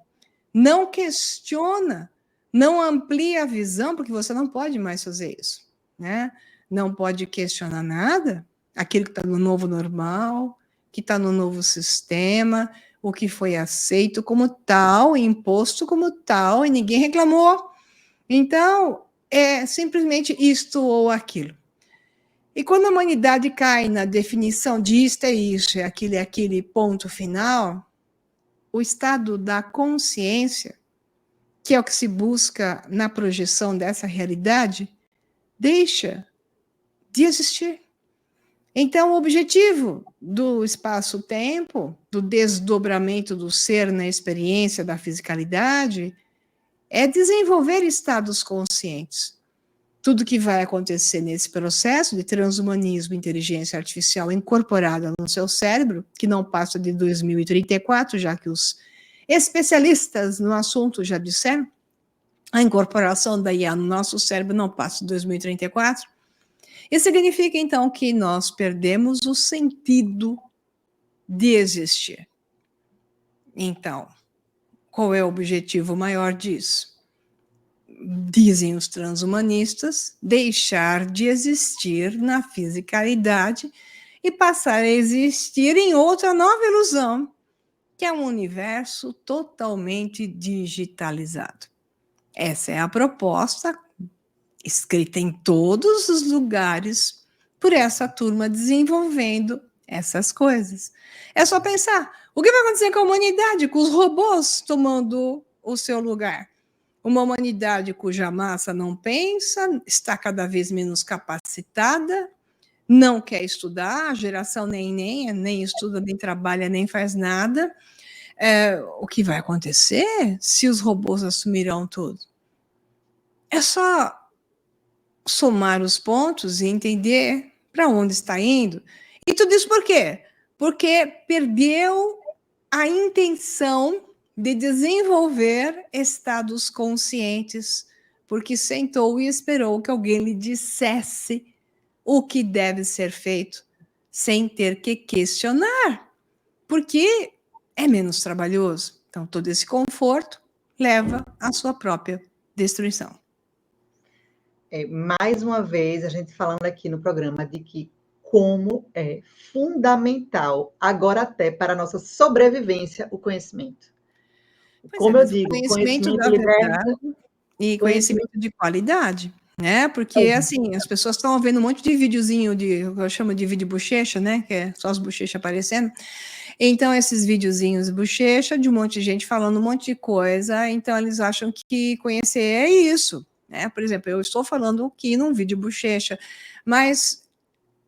não questiona, não amplia a visão, porque você não pode mais fazer isso, né? Não pode questionar nada, aquilo que está no novo normal, que está no novo sistema, o que foi aceito como tal, imposto como tal, e ninguém reclamou. Então, é simplesmente isto ou aquilo. E quando a humanidade cai na definição de isto é aquele ponto final, o estado da consciência, que é o que se busca na projeção dessa realidade, deixa de existir. Então, o objetivo do espaço-tempo, do desdobramento do ser na experiência da fisicalidade, é desenvolver estados conscientes. Tudo que vai acontecer nesse processo de transhumanismo, inteligência artificial incorporada no seu cérebro, que não passa de 2034, já que os especialistas no assunto já disseram, a incorporação da IA no nosso cérebro não passa de 2034. Isso significa, então, que nós perdemos o sentido de existir. Então, qual é o objetivo maior disso? Dizem os transhumanistas, deixar de existir na fisicalidade e passar a existir em outra nova ilusão, que é um universo totalmente digitalizado. Essa é a proposta escrita em todos os lugares por essa turma desenvolvendo essas coisas. É só pensar, o que vai acontecer com a humanidade, com os robôs tomando o seu lugar? Uma humanidade cuja massa não pensa, está cada vez menos capacitada, não quer estudar, a geração nem estuda, nem trabalha, nem faz nada. O que vai acontecer se os robôs assumirão tudo? É só somar os pontos e entender para onde está indo. E tudo isso por quê? Porque perdeu a intenção de desenvolver estados conscientes, porque sentou e esperou que alguém lhe dissesse o que deve ser feito, sem ter que questionar, porque é menos trabalhoso. Então, todo esse conforto leva à sua própria destruição. Mais uma vez, a gente falando aqui no programa de que como é fundamental, agora até para a nossa sobrevivência, o conhecimento. Como eu digo, conhecimento da verdade e conhecimento de qualidade, né? Porque, assim, as pessoas estão vendo um monte de videozinho eu chamo de vídeo bochecha, né? Que é só as bochechas aparecendo. Então, esses videozinhos bochecha de um monte de gente falando um monte de coisa, então eles acham que conhecer é isso, né? Por exemplo, eu estou falando aqui num vídeo bochecha, mas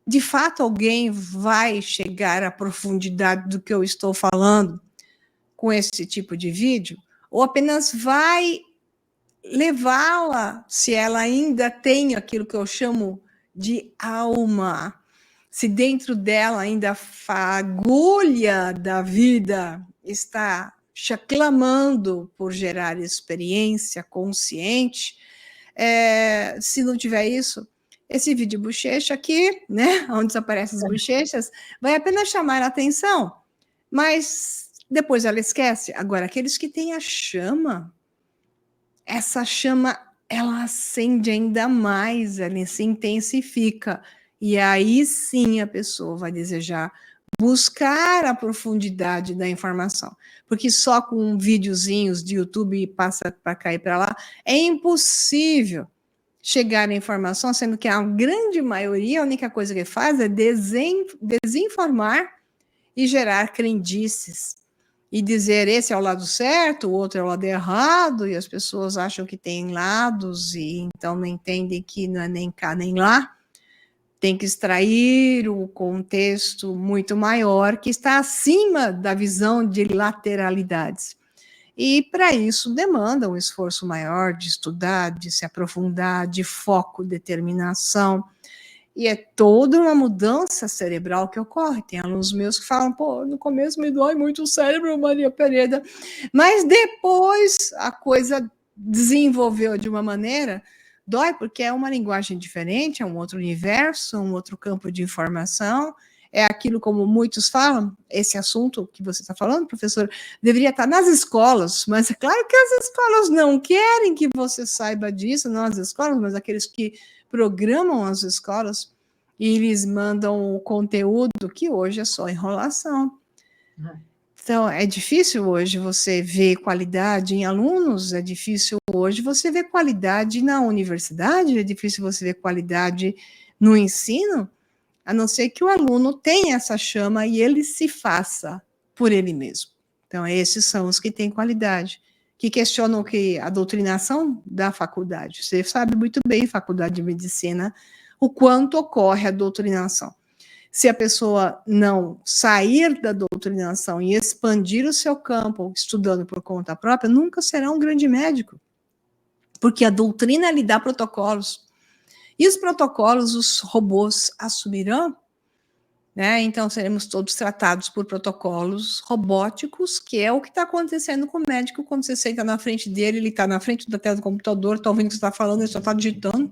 de fato alguém vai chegar à profundidade do que eu estou falando com esse tipo de vídeo? Ou apenas vai levá-la, se ela ainda tem aquilo que eu chamo de alma, se dentro dela ainda a fagulha da vida está clamando por gerar experiência consciente, se não tiver isso, esse vídeo bochecha aqui, né, onde aparecem as bochechas, vai apenas chamar a atenção, mas depois ela esquece. Agora, aqueles que têm a chama, essa chama, ela acende ainda mais, ela se intensifica, e aí sim a pessoa vai desejar buscar a profundidade da informação, porque só com videozinhos de YouTube passa para cá e para lá, é impossível chegar à informação, sendo que a grande maioria, a única coisa que faz é desinformar e gerar crendices, e dizer esse é o lado certo, o outro é o lado errado, e as pessoas acham que tem lados, e então não entendem que não é nem cá nem lá. Tem que extrair o contexto muito maior, que está acima da visão de lateralidades. E para isso demanda um esforço maior de estudar, de se aprofundar, de foco, determinação. E é toda uma mudança cerebral que ocorre. Tem alunos meus que falam, pô, no começo me dói muito o cérebro, Maria Pereda, mas depois a coisa desenvolveu de uma maneira, dói porque é uma linguagem diferente, é um outro universo, um outro campo de informação, é aquilo como muitos falam, esse assunto que você está falando, professor, deveria estar nas escolas, mas é claro que as escolas não querem que você saiba disso, não as escolas, mas aqueles que programam as escolas e eles mandam o conteúdo que hoje é só enrolação. Então, é difícil hoje você ver qualidade em alunos, é difícil hoje você ver qualidade na universidade, é difícil você ver qualidade no ensino, a não ser que o aluno tenha essa chama e ele se faça por ele mesmo. Então, esses são os que têm qualidade, que questionam que a doutrinação da faculdade. Você sabe muito bem, faculdade de medicina, o quanto ocorre a doutrinação. Se a pessoa não sair da doutrinação e expandir o seu campo, estudando por conta própria, nunca será um grande médico, porque a doutrina lhe dá protocolos. E os protocolos, os robôs assumirão, né? Então seremos todos tratados por protocolos robóticos, que é o que está acontecendo com o médico quando você senta na frente dele, ele está na frente da tela do computador, está ouvindo o que você está falando, ele só está digitando,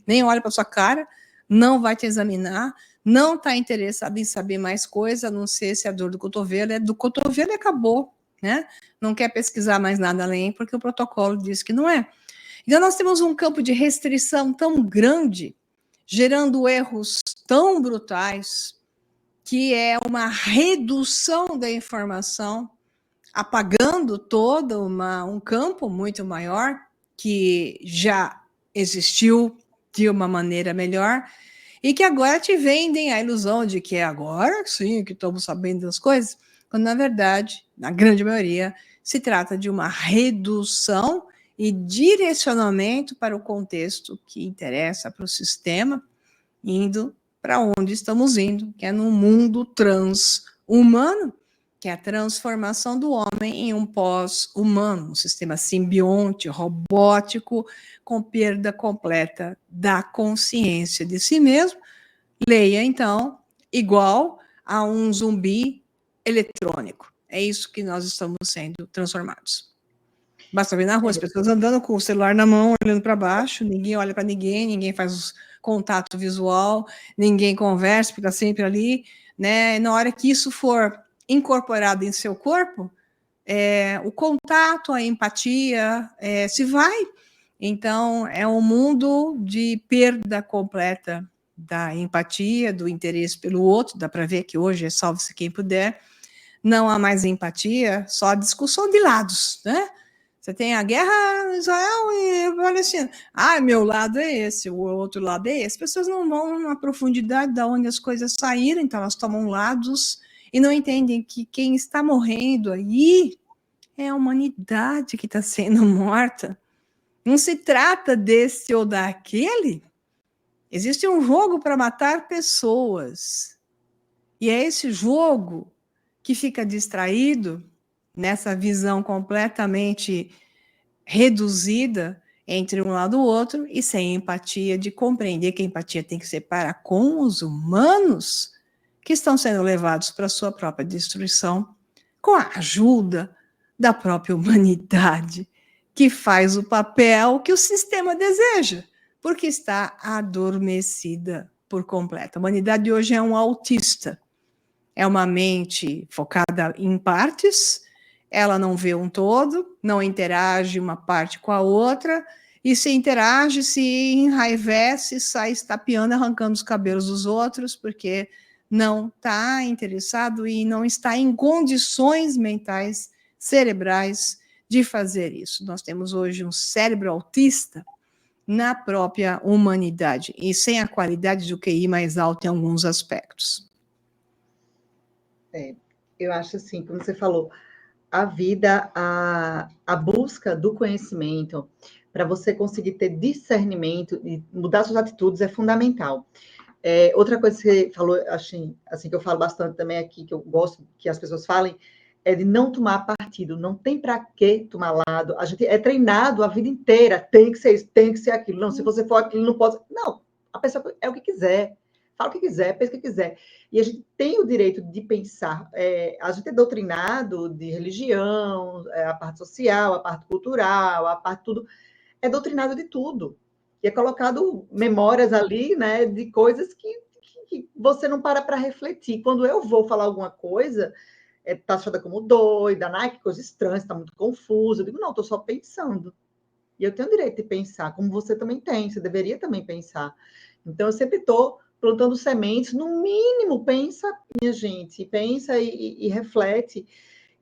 nem olha para sua cara, não vai te examinar, não está interessado em saber mais coisa, a não ser se a dor do cotovelo é do cotovelo e acabou, né? Não quer pesquisar mais nada além, porque o protocolo diz que não é. Então nós temos um campo de restrição tão grande, gerando erros tão brutais, que é uma redução da informação, apagando todo um campo muito maior, que já existiu de uma maneira melhor, e que agora te vendem a ilusão de que é agora sim que estamos sabendo das coisas, quando na verdade, na grande maioria, se trata de uma redução e direcionamento para o contexto que interessa para o sistema, indo para onde estamos indo, que é num mundo transhumano, que é a transformação do homem em um pós-humano, um sistema simbionte, robótico, com perda completa da consciência de si mesmo. Leia, então, igual a um zumbi eletrônico. É isso que nós estamos sendo transformados. Basta ver na rua, as pessoas andando com o celular na mão, olhando para baixo, ninguém olha para ninguém, ninguém faz contato visual, ninguém conversa, porque está sempre ali, né? E na hora que isso for incorporado em seu corpo, o contato, a empatia se vai. Então, é um mundo de perda completa da empatia, do interesse pelo outro. Dá para ver que hoje é salve-se quem puder. Não há mais empatia, só a discussão de lados, né? Você tem a guerra Israel e Palestina. Ah, meu lado é esse, o outro lado é esse. As pessoas não vão na profundidade da onde as coisas saíram, então elas tomam lados e não entendem que quem está morrendo aí é a humanidade que está sendo morta. Não se trata desse ou daquele. Existe um jogo para matar pessoas. E é esse jogo que fica distraído nessa visão completamente reduzida entre um lado e o outro, e sem empatia de compreender que a empatia tem que ser para com os humanos que estão sendo levados para a sua própria destruição, com a ajuda da própria humanidade, que faz o papel que o sistema deseja, porque está adormecida por completo. A humanidade hoje é um autista, é uma mente focada em partes, ela não vê um todo, não interage uma parte com a outra, e se interage, se enraivece, sai estapeando, arrancando os cabelos dos outros, porque não está interessado e não está em condições mentais, cerebrais, de fazer isso. Nós temos hoje um cérebro autista na própria humanidade, e sem a qualidade do QI mais alto em alguns aspectos. Eu acho assim, como você falou, a vida, a busca do conhecimento, para você conseguir ter discernimento e mudar suas atitudes é fundamental. Outra coisa que você falou, assim, que eu falo bastante também aqui, que eu gosto que as pessoas falem, é de não tomar partido. Não tem para que tomar lado. A gente é treinado a vida inteira. Tem que ser isso, tem que ser aquilo. Não, se você for aquilo, não pode. Não, a pessoa é o que quiser. Fala o que quiser, pensa o que quiser. E a gente tem o direito de pensar. A gente é doutrinado de religião, a parte social, a parte cultural, a parte tudo. É doutrinado de tudo. E é colocado memórias ali, né, de coisas que você não para refletir. Quando eu vou falar alguma coisa, tá achada como doida, que coisa estranha, está muito confusa. Eu digo, não, estou só pensando. E eu tenho o direito de pensar, como você também tem, você deveria também pensar. Então, eu sempre estou plantando sementes, no mínimo, pensa, minha gente, pensa e reflete.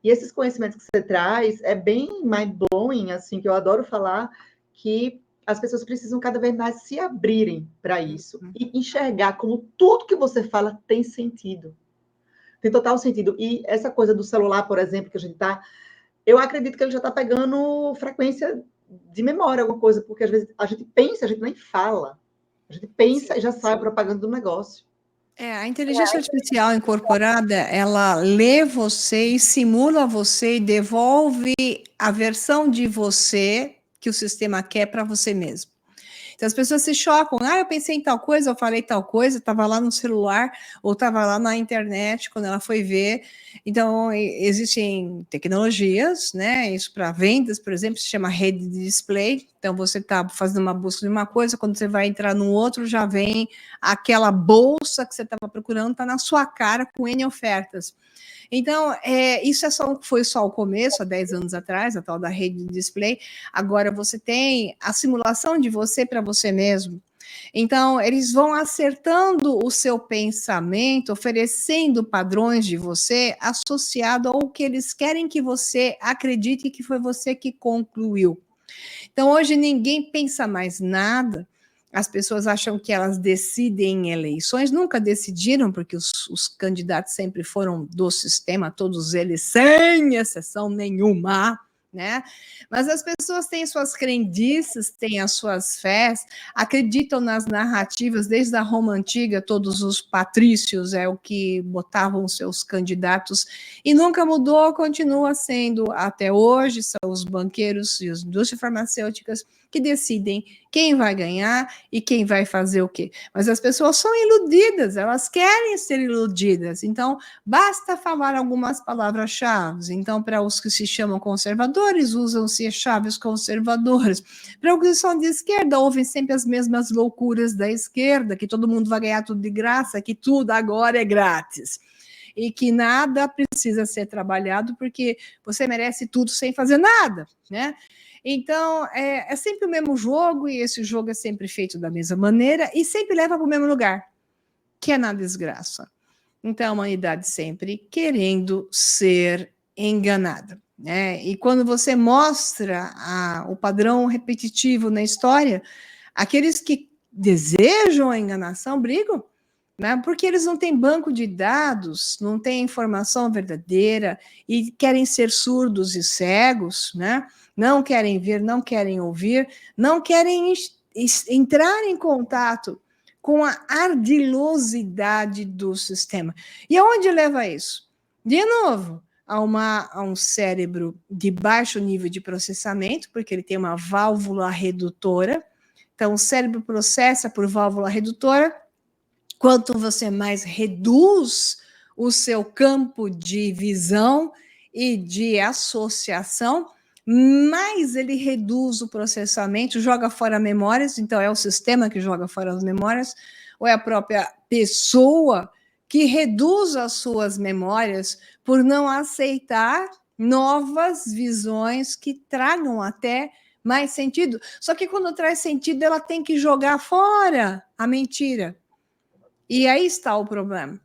E esses conhecimentos que você traz é bem mind-blowing, assim, que eu adoro falar, que as pessoas precisam cada vez mais se abrirem para isso e enxergar como tudo que você fala tem sentido. Tem total sentido. E essa coisa do celular, por exemplo, que a gente está... Eu acredito que ele já está pegando frequência de memória, alguma coisa, porque às vezes a gente pensa, a gente nem fala. A gente pensa e já sai a propaganda do negócio. A inteligência artificial incorporada, ela lê você e simula você e devolve a versão de você que o sistema quer para você mesmo. Então as pessoas se chocam, eu pensei em tal coisa, eu falei tal coisa, estava lá no celular, ou estava lá na internet, quando ela foi ver. Então, existem tecnologias, né? Isso para vendas, por exemplo, se chama rede de display. Então, você está fazendo uma busca de uma coisa, quando você vai entrar no outro, já vem aquela bolsa que você estava procurando, está na sua cara com N ofertas. Então, isso foi só o começo, há 10 anos atrás, a tal da rede de display. Agora você tem a simulação de você para você mesmo. Então, eles vão acertando o seu pensamento, oferecendo padrões de você associado ao que eles querem que você acredite que foi você que concluiu. Então, hoje ninguém pensa mais nada. As pessoas acham que elas decidem em eleições, nunca decidiram, porque os candidatos sempre foram do sistema, todos eles, sem exceção nenhuma, né? Mas as pessoas têm suas crendices, têm as suas fés, acreditam nas narrativas, desde a Roma Antiga, todos os patrícios é o que botavam seus candidatos, e nunca mudou, continua sendo até hoje, são os banqueiros e as indústrias farmacêuticas que decidem quem vai ganhar e quem vai fazer o quê. Mas as pessoas são iludidas, elas querem ser iludidas. Então, basta falar algumas palavras-chave. Então, para os que se chamam conservadores, usam-se chaves conservadoras. Para os que são de esquerda, ouvem sempre as mesmas loucuras da esquerda, que todo mundo vai ganhar tudo de graça, que tudo agora é grátis. E que nada precisa ser trabalhado, porque você merece tudo sem fazer nada, né? Então, é sempre o mesmo jogo, e esse jogo é sempre feito da mesma maneira, e sempre leva para o mesmo lugar, que é na desgraça. Então, a humanidade sempre querendo ser enganada, né? E quando você mostra o padrão repetitivo na história, aqueles que desejam a enganação brigam, né? Porque eles não têm banco de dados, não têm informação verdadeira e querem ser surdos e cegos, né? Não querem ver, não querem ouvir, não querem entrar em contato com a ardilosidade do sistema. E aonde leva isso? De novo, a um cérebro de baixo nível de processamento, porque ele tem uma válvula redutora. Então, o cérebro processa por válvula redutora. Quanto você mais reduz o seu campo de visão e de associação, mais ele reduz o processamento, joga fora memórias. Então, é o sistema que joga fora as memórias, ou é a própria pessoa que reduz as suas memórias por não aceitar novas visões que tragam até mais sentido. Só que quando traz sentido, ela tem que jogar fora a mentira. E aí está o problema.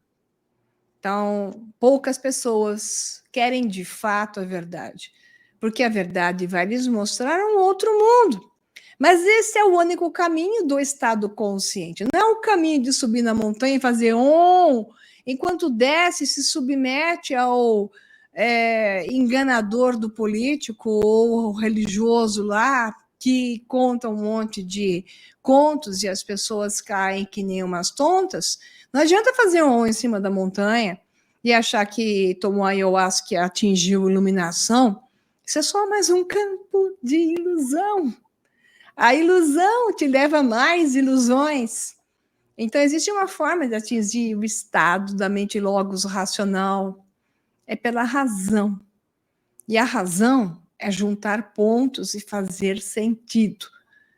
Então, poucas pessoas querem de fato a verdade, porque a verdade vai lhes mostrar um outro mundo. Mas esse é o único caminho do estado consciente. Não é o caminho de subir na montanha e fazer enquanto desce, se submete ao enganador do político ou religioso lá, que conta um monte de contos e as pessoas caem que nem umas tontas. Não adianta fazer em cima da montanha e achar que tomou ayahuasca e atingiu iluminação. Isso é só mais um campo de ilusão. A ilusão te leva a mais ilusões. Então, existe uma forma de atingir o estado da mente logos racional. É pela razão. E a razão é juntar pontos e fazer sentido.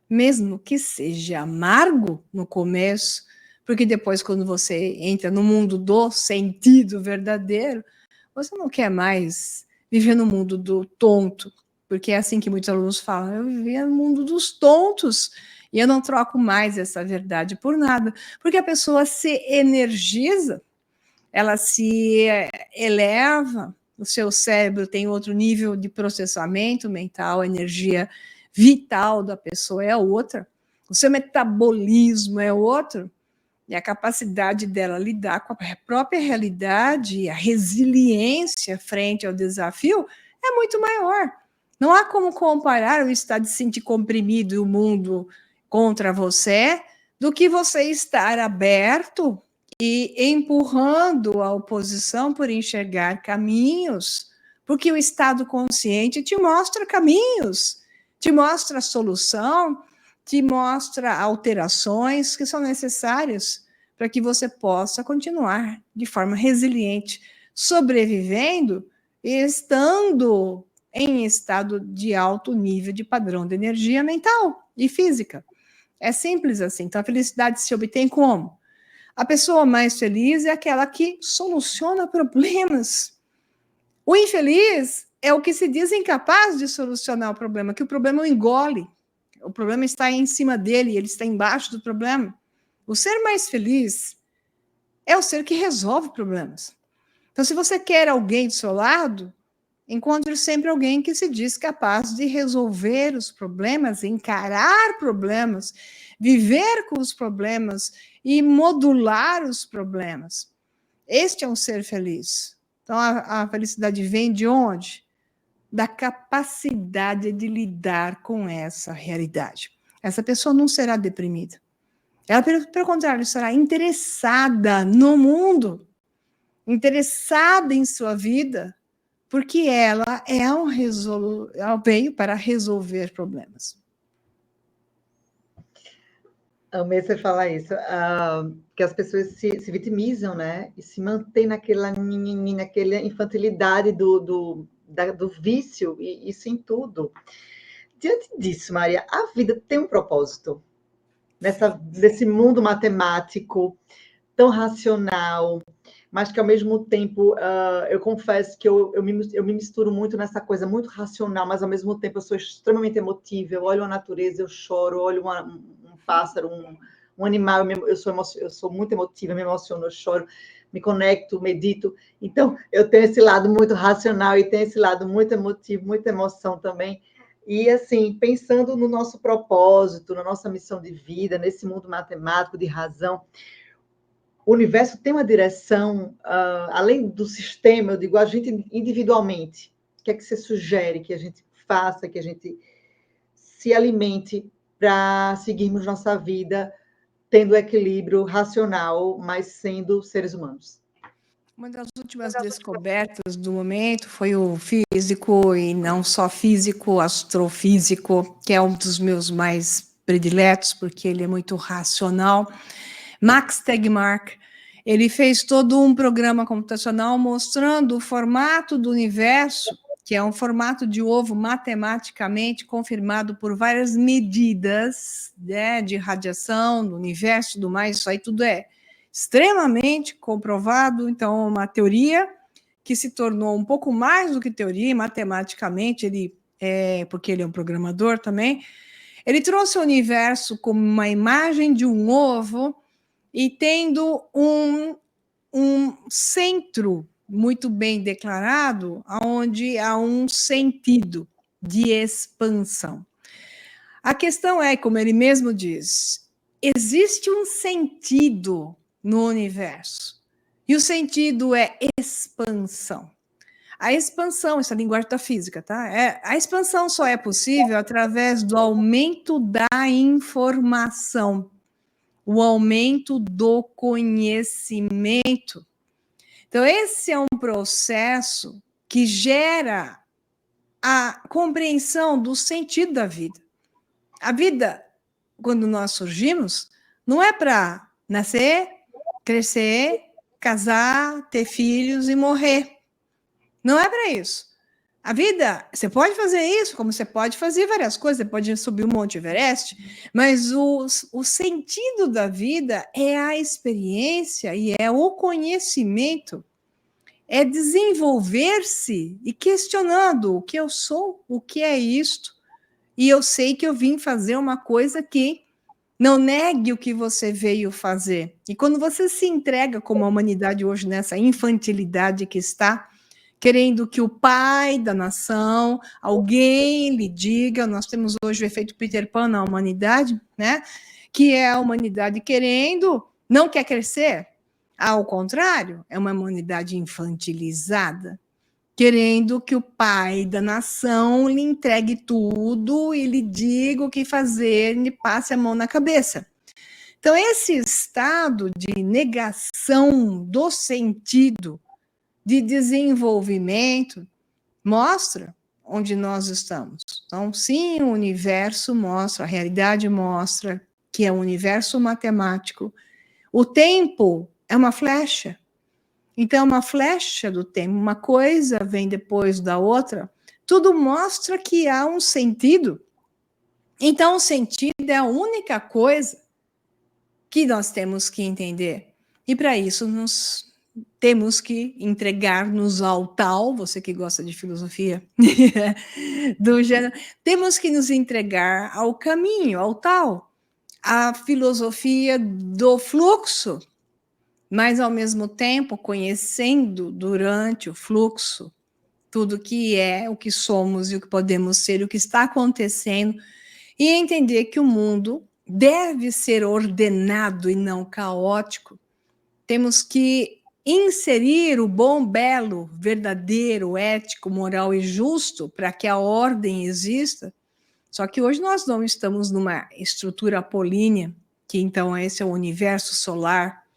Mesmo que seja amargo no começo, porque depois, quando você entra no mundo do sentido verdadeiro, você não quer mais viver no mundo do tonto, porque é assim que muitos alunos falam, eu vivia no mundo dos tontos, e eu não troco mais essa verdade por nada, porque a pessoa se energiza, ela se eleva, o seu cérebro tem outro nível de processamento mental, a energia vital da pessoa é outra, o seu metabolismo é outro, e a capacidade dela lidar com a própria realidade e a resiliência frente ao desafio é muito maior. Não há como comparar o estado de se sentir comprimido e o mundo contra você do que você estar aberto e empurrando a oposição por enxergar caminhos, porque o estado consciente te mostra caminhos, te mostra a solução, te mostra alterações que são necessárias para que você possa continuar de forma resiliente, sobrevivendo e estando em estado de alto nível de padrão de energia mental e física. É simples assim. Então, a felicidade se obtém como? A pessoa mais feliz é aquela que soluciona problemas. O infeliz é o que se diz incapaz de solucionar o problema, que o problema o engole. O problema está em cima dele, ele está embaixo do problema. O ser mais feliz é o ser que resolve problemas. Então, se você quer alguém do seu lado, encontre sempre alguém que se diz capaz de resolver os problemas, encarar problemas, viver com os problemas e modular os problemas. Este é um ser feliz. Então, a felicidade vem de onde? Da capacidade de lidar com essa realidade. Essa pessoa não será deprimida. Ela, pelo contrário, será interessada no mundo, interessada em sua vida, porque ela ela veio para resolver problemas. Amei você falar isso, que as pessoas se vitimizam, né? E se mantêm naquela infantilidade do vício, e isso em tudo. Diante disso, Maria, a vida tem um propósito nesse mundo matemático tão racional, mas que ao mesmo tempo eu confesso que eu me misturo muito nessa coisa muito racional, mas ao mesmo tempo eu sou extremamente emotiva. Eu olho a natureza, eu choro, olho um pássaro, um animal, eu sou muito emotiva, me emociono, eu choro, me conecto, medito. Então, eu tenho esse lado muito racional e tenho esse lado muito emotivo, muita emoção também. E, assim, pensando no nosso propósito, na nossa missão de vida, nesse mundo matemático de razão, o universo tem uma direção, além do sistema, eu digo, a gente individualmente. O que é que você sugere que a gente faça, que a gente se alimente para seguirmos nossa vida tendo equilíbrio racional, mas sendo seres humanos? Uma das últimas descobertas do momento foi o físico, e não só físico, astrofísico, que é um dos meus mais prediletos, porque ele é muito racional. Max Tegmark, ele fez todo um programa computacional mostrando o formato do universo, que é um formato de ovo matematicamente confirmado por várias medidas, né, de radiação do universo e tudo mais. Isso aí tudo é extremamente comprovado. Então, uma teoria que se tornou um pouco mais do que teoria, matematicamente, porque ele é um programador também, ele trouxe o universo como uma imagem de um ovo e tendo um centro muito bem declarado, onde há um sentido de expansão. A questão é, como ele mesmo diz, existe um sentido no universo, e o sentido é expansão. A expansão, essa é a linguagem da física, tá? A expansão só é possível através do aumento da informação, o aumento do conhecimento. Então, esse é um processo que gera a compreensão do sentido da vida. A vida, quando nós surgimos, não é para nascer, crescer, casar, ter filhos e morrer. Não é para isso. A vida, você pode fazer isso, como você pode fazer várias coisas, você pode subir o Monte Everest, mas o sentido da vida é a experiência e é o conhecimento, é desenvolver-se e questionando o que eu sou, o que é isto, e eu sei que eu vim fazer uma coisa que não negue o que você veio fazer. E quando você se entrega como a humanidade hoje nessa infantilidade que está, querendo que o pai da nação, alguém lhe diga, nós temos hoje o efeito Peter Pan na humanidade, né? Que é a humanidade querendo, não quer crescer, ao contrário, é uma humanidade infantilizada, querendo que o pai da nação lhe entregue tudo e lhe diga o que fazer, lhe passe a mão na cabeça. Então, esse estado de negação do sentido, de desenvolvimento, mostra onde nós estamos. Então, sim, o universo mostra, a realidade mostra que é um universo matemático. O tempo é uma flecha. Então, é uma flecha do tempo, uma coisa vem depois da outra, tudo mostra que há um sentido. Então, o sentido é a única coisa que nós temos que entender. E para isso, nós temos que entregar-nos ao tal, você que gosta de filosofia, do gênero, temos que nos entregar ao caminho, ao tal, à filosofia do fluxo, mas ao mesmo tempo conhecendo durante o fluxo tudo que é, o que somos e o que podemos ser, o que está acontecendo, e entender que o mundo deve ser ordenado e não caótico. Temos que inserir o bom, belo, verdadeiro, ético, moral e justo para que a ordem exista. Só que hoje nós não estamos numa estrutura apolínea, que então esse é o universo solar.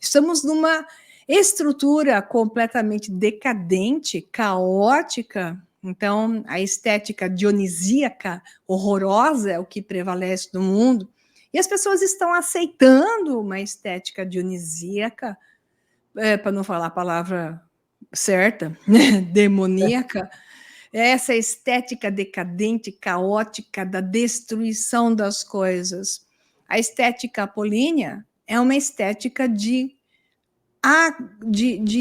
Estamos numa estrutura completamente decadente, caótica. Então, a estética dionisíaca, horrorosa, é o que prevalece no mundo. E as pessoas estão aceitando uma estética dionisíaca, para não falar a palavra certa, demoníaca, essa estética decadente, caótica, da destruição das coisas. A estética apolínea é uma estética de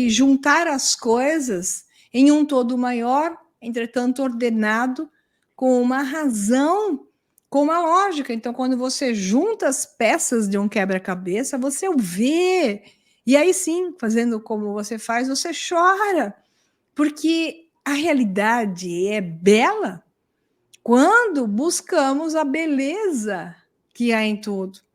juntar as coisas em um todo maior, entretanto ordenado, com uma razão, com uma lógica. Então, quando você junta as peças de um quebra-cabeça, você o vê. E aí sim, fazendo como você faz, você chora. Porque a realidade é bela quando buscamos a beleza que há em tudo.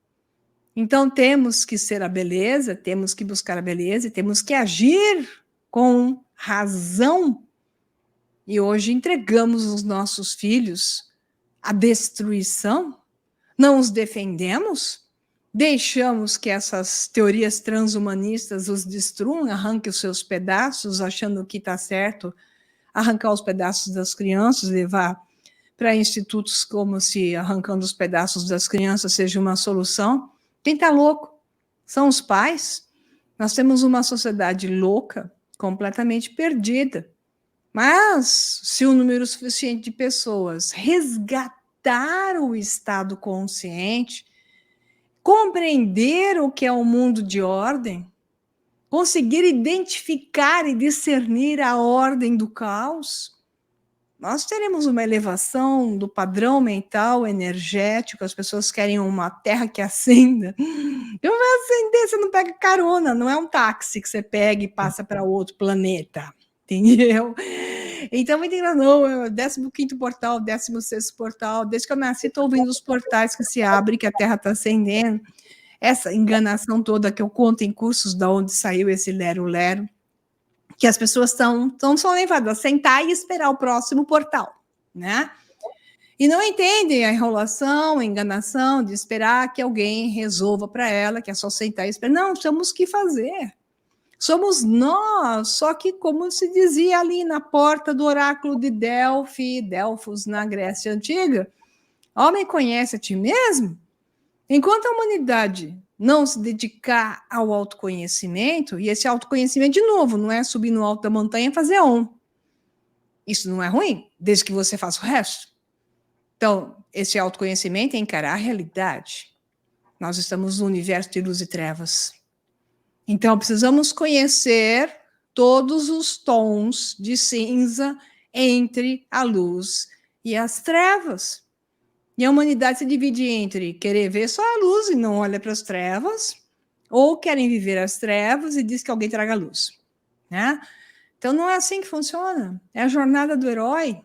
Então, temos que ser a beleza, temos que buscar a beleza e temos que agir com razão. E hoje entregamos os nossos filhos à destruição, não os defendemos, deixamos que essas teorias transhumanistas os destruam, arranquem os seus pedaços, achando que está certo arrancar os pedaços das crianças, levar para institutos como se arrancando os pedaços das crianças seja uma solução. Quem está louco? São os pais. Nós temos uma sociedade louca, completamente perdida. Mas, se um número suficiente de pessoas resgatar o estado consciente, compreender o que é o mundo de ordem, conseguir identificar e discernir a ordem do caos, nós teremos uma elevação do padrão mental, energético. As pessoas querem uma terra que acenda. Não vai acender, você não pega carona, não é um táxi que você pega e passa para outro planeta, entendeu? Então, me entenda, não, é o 15º portal, 16º portal, desde que eu nasci, estou ouvindo os portais que se abrem, que a terra está acendendo. Essa enganação toda que eu conto em cursos de onde saiu esse lero-lero, que as pessoas estão só levadas a sentar e esperar o próximo portal, né? E não entendem a enrolação, a enganação de esperar que alguém resolva para ela, que é só sentar e esperar. Não, temos que fazer. Somos nós, só que como se dizia ali na porta do oráculo de Delfos, na Grécia Antiga, homem, conhece a ti mesmo? Enquanto a humanidade não se dedicar ao autoconhecimento, e esse autoconhecimento, de novo, não é subir no alto da montanha e fazer Isso não é ruim, desde que você faça o resto. Então, esse autoconhecimento é encarar a realidade. Nós estamos no universo de luz e trevas. Então, precisamos conhecer todos os tons de cinza entre a luz e as trevas. E a humanidade se divide entre querer ver só a luz e não olha para as trevas, ou querem viver as trevas e diz que alguém traga luz, né? Então, não é assim que funciona. É a jornada do herói.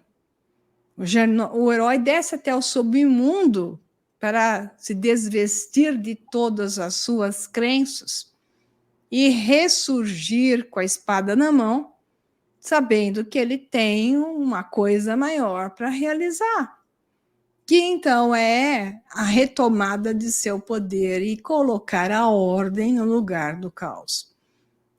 O herói desce até o submundo para se desvestir de todas as suas crenças e ressurgir com a espada na mão, sabendo que ele tem uma coisa maior para realizar, que então é a retomada de seu poder e colocar a ordem no lugar do caos.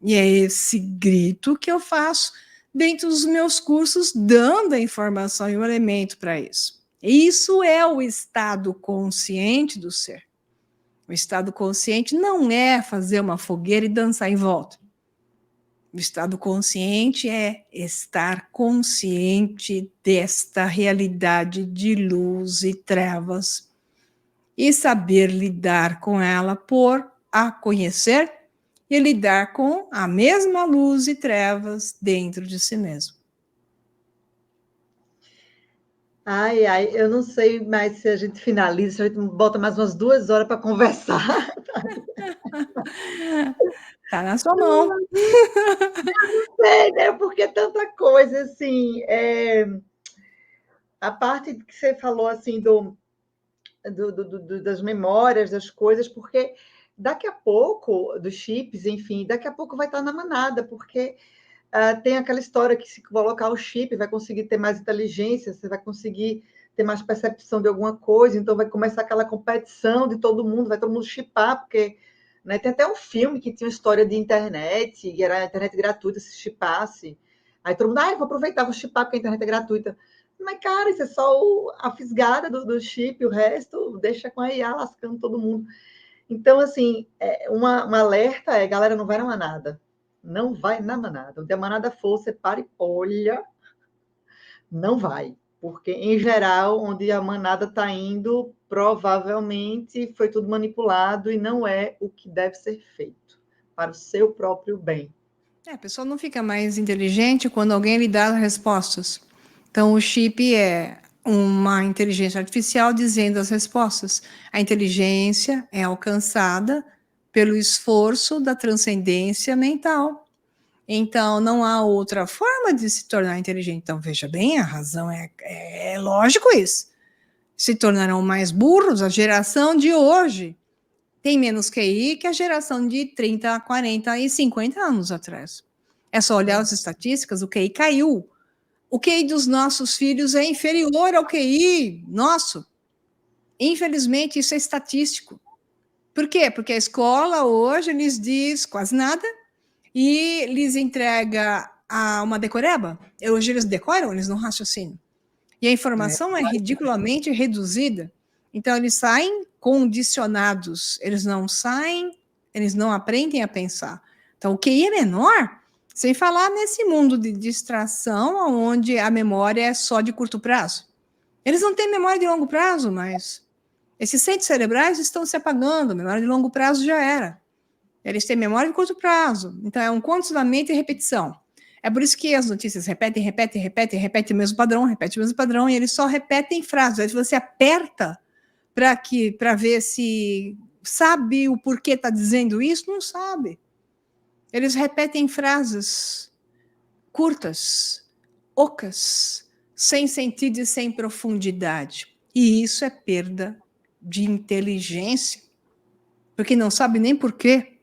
E é esse grito que eu faço dentro dos meus cursos, dando a informação e o elemento para isso. Isso é o estado consciente do ser. O estado consciente não é fazer uma fogueira e dançar em volta. O estado consciente é estar consciente desta realidade de luz e trevas e saber lidar com ela por a conhecer e lidar com a mesma luz e trevas dentro de si mesmo. Ai, ai, eu não sei mais se a gente finaliza, se a gente bota mais umas 2 horas para conversar. Tá na sua mão. Não sei, né? Porque tanta coisa, assim, a parte que você falou, assim, das memórias, das coisas, porque daqui a pouco, dos chips, enfim, daqui a pouco vai estar na manada, porque tem aquela história que se colocar o chip, vai conseguir ter mais inteligência, você vai conseguir ter mais percepção de alguma coisa, então vai começar aquela competição de todo mundo, vai todo mundo chipar, porque né, tem até um filme que tinha uma história de internet, e era internet gratuita, se chipasse. Aí todo mundo, vou aproveitar, vou chipar porque a internet é gratuita. Mas, cara, isso é só a fisgada do chip, o resto deixa com a IA lascando todo mundo. Então, assim, um alerta galera, não vai na manada. Não vai na manada. Onde a manada for, você para e olha, não vai. Porque, em geral, onde a manada está indo, provavelmente foi tudo manipulado e não é o que deve ser feito para o seu próprio bem. A pessoa não fica mais inteligente quando alguém lhe dá as respostas. Então, o chip é uma inteligência artificial dizendo as respostas. A inteligência é alcançada pelo esforço da transcendência mental. Então, não há outra forma de se tornar inteligente. Então, veja bem, a razão é lógico isso. Se tornarão mais burros. A geração de hoje tem menos QI que a geração de 30, 40 e 50 anos atrás. É só olhar as estatísticas, o QI caiu. O QI dos nossos filhos é inferior ao QI nosso. Infelizmente, isso é estatístico. Por quê? Porque a escola hoje lhes diz quase nada e lhes entrega uma decoreba. Hoje eles decoram, eles não raciocinam. E a informação é ridiculamente reduzida. Então, eles saem condicionados, eles não aprendem a pensar. Então, o QI é menor, sem falar nesse mundo de distração, onde a memória é só de curto prazo. Eles não têm memória de longo prazo, mas esses centros cerebrais estão se apagando, a memória de longo prazo já era. Eles têm memória de curto prazo, então é um condicionamento e repetição. É por isso que as notícias repetem o mesmo padrão, e eles só repetem frases. Aí você aperta para ver se sabe o porquê está dizendo isso, não sabe. Eles repetem frases curtas, ocas, sem sentido e sem profundidade. E isso é perda de inteligência, porque não sabe nem porquê,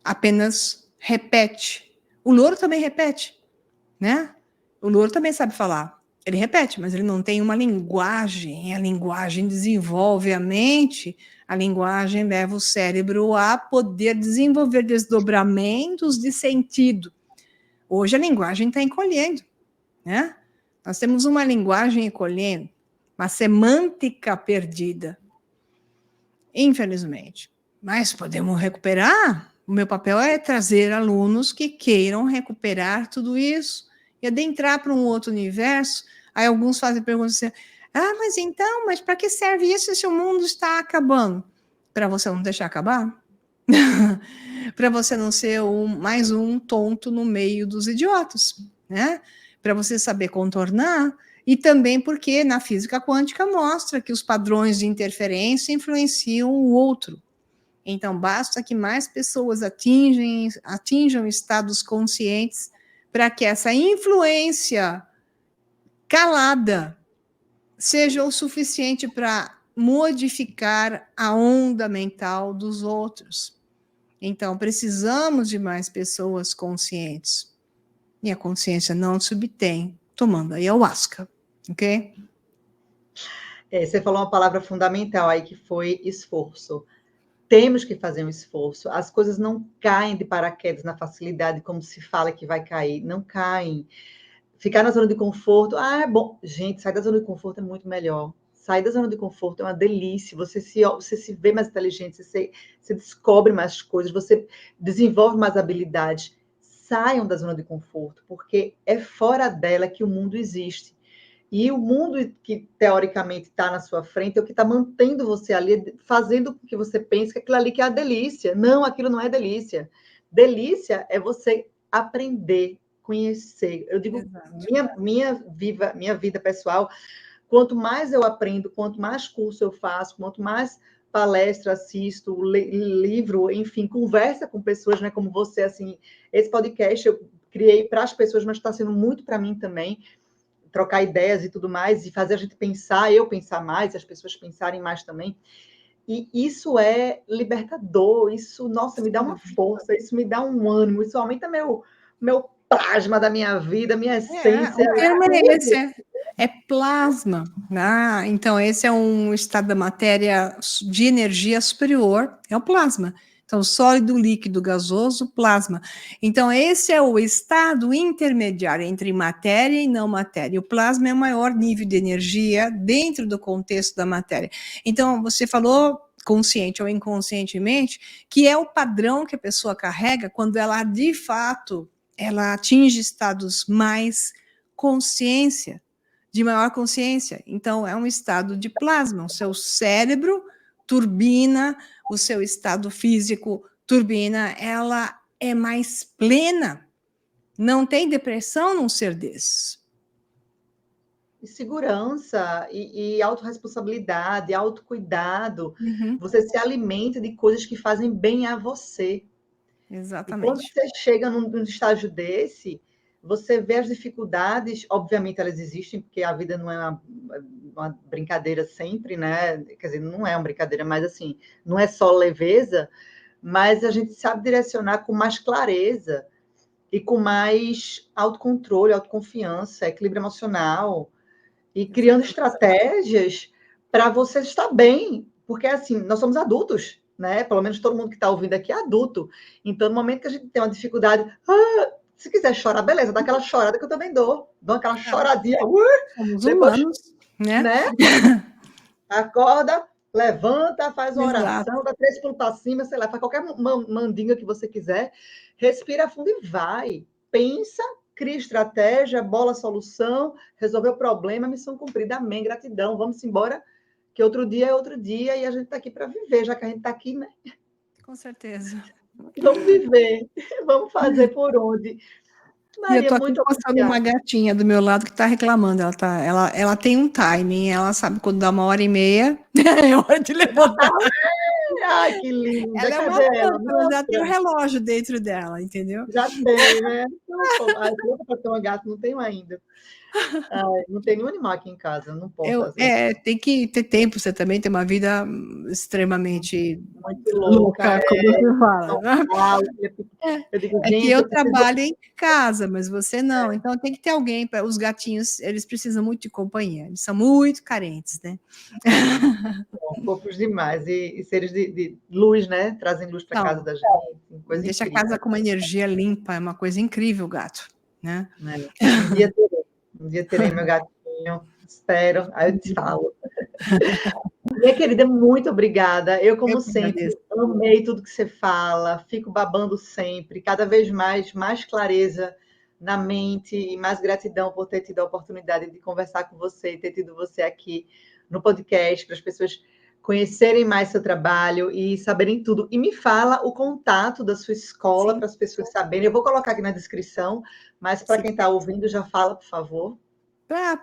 apenas repete. O louro também repete, né? O louro também sabe falar. Ele repete, mas ele não tem uma linguagem. A linguagem desenvolve a mente, a linguagem leva o cérebro a poder desenvolver desdobramentos de sentido. Hoje a linguagem está encolhendo, né? Nós temos uma linguagem encolhendo, uma semântica perdida, infelizmente. Mas podemos recuperar. O meu papel é trazer alunos que queiram recuperar tudo isso e adentrar para um outro universo. Aí alguns fazem perguntas assim, mas para que serve isso se o mundo está acabando? Para você não deixar acabar? Para você não ser mais um tonto no meio dos idiotas, né? Para você saber contornar, e também porque na física quântica mostra que os padrões de interferência influenciam o outro. Então, basta que mais pessoas atinjam estados conscientes para que essa influência calada seja o suficiente para modificar a onda mental dos outros. Então, precisamos de mais pessoas conscientes. E a consciência não se obtém tomando ayahuasca, ok? Você falou uma palavra fundamental aí, que foi esforço. Temos que fazer um esforço. As coisas não caem de paraquedas na facilidade, como se fala que vai cair. Não caem. Ficar na zona de conforto, é bom. Gente, sair da zona de conforto é muito melhor. Sair da zona de conforto é uma delícia. Você se vê mais inteligente, você descobre mais coisas, você desenvolve mais habilidades. Saiam da zona de conforto, porque é fora dela que o mundo existe. E o mundo que, teoricamente, está na sua frente é o que está mantendo você ali, fazendo com que você pense que aquilo ali que é a delícia. Não, aquilo não é delícia. Delícia é você aprender, conhecer. Eu digo, minha vida pessoal, quanto mais eu aprendo, quanto mais curso eu faço, quanto mais palestra assisto, livro, enfim, conversa com pessoas, né, como você, assim, esse podcast eu criei para as pessoas, mas está sendo muito para mim também, trocar ideias e tudo mais, e fazer a gente pensar, eu pensar mais, as pessoas pensarem mais também. E isso é libertador, isso, nossa, me dá uma força, isso me dá um ânimo, isso aumenta meu plasma da minha vida, minha essência. O termo é esse, é plasma. Então, esse é um estado da matéria de energia superior, é o plasma. Então, sólido, líquido, gasoso, plasma. Então, esse é o estado intermediário entre matéria e não matéria. O plasma é o maior nível de energia dentro do contexto da matéria. Então, você falou, consciente ou inconscientemente, que é o padrão que a pessoa carrega quando ela, de fato, ela atinge estados mais consciência, de maior consciência. Então, é um estado de plasma. O seu cérebro turbina, o seu estado físico turbina, ela é mais plena. Não tem depressão num ser desses. E segurança, e autorresponsabilidade, autocuidado. Você se alimenta de coisas que fazem bem a você. Exatamente. E quando você chega num estágio desse, você vê as dificuldades, obviamente elas existem, porque a vida não é uma brincadeira sempre, né? Quer dizer, não é uma brincadeira, mas assim, não é só leveza, mas a gente sabe direcionar com mais clareza e com mais autocontrole, autoconfiança, equilíbrio emocional, e criando estratégias para você estar bem, porque assim, nós somos adultos. né? Pelo menos todo mundo que está ouvindo aqui é adulto. Então, no momento que a gente tem uma dificuldade, se quiser chorar, beleza, dá aquela chorada que eu também dou aquela choradinha, Somos depois, humanos, né? Acorda, levanta, faz uma Exato. oração, dá 3 pulos para cima, sei lá, faz qualquer mandinga que você quiser, respira fundo e vai. Pensa, cria estratégia, bola solução, resolveu o problema, missão cumprida, amém, gratidão, vamos embora, que outro dia é outro dia e a gente está aqui para viver, já que a gente está aqui, né? Com certeza. Vamos viver, vamos fazer por onde. E eu Maria, tô aqui muito passando uma obrigada. gatinha do meu lado que tá reclamando. Ela tem um timing, ela sabe quando dá 1h30, é hora de levantar. Ai, que linda. Ela é uma Cadê ela? planta, ela já tem o Mostra. relógio dentro dela, entendeu? Já tem, né? Ai, louca para ter uma gata, não tenho ainda. Ai, não tem nenhum animal aqui em casa, não posso fazer. Tem que ter tempo, você também tem uma vida extremamente Muito louca, como você fala, né? Eu digo, É que gente, eu eu preciso. trabalho em casa, mas você não. Então tem que ter alguém para os gatinhos, eles precisam muito de companhia, eles são muito carentes, né? Fofos demais. E seres de luz, né? Trazem luz para casa Então, da gente. Coisa deixa a incrível. casa com uma energia limpa, é uma coisa incrível, gato, né? Um dia terei meu gatinho. Espero. Aí eu te falo. Minha querida, muito obrigada. Eu, como Eu que sempre, agradeço. amei tudo que você fala, fico babando sempre, cada vez mais clareza na mente e mais gratidão por ter tido a oportunidade de conversar com você, ter tido você aqui no podcast, para as pessoas conhecerem mais seu trabalho e saberem tudo. E me fala o contato da sua escola Sim, para as pessoas saberem. Eu vou colocar aqui na descrição, mas para sim. quem está ouvindo, já fala, por favor. Para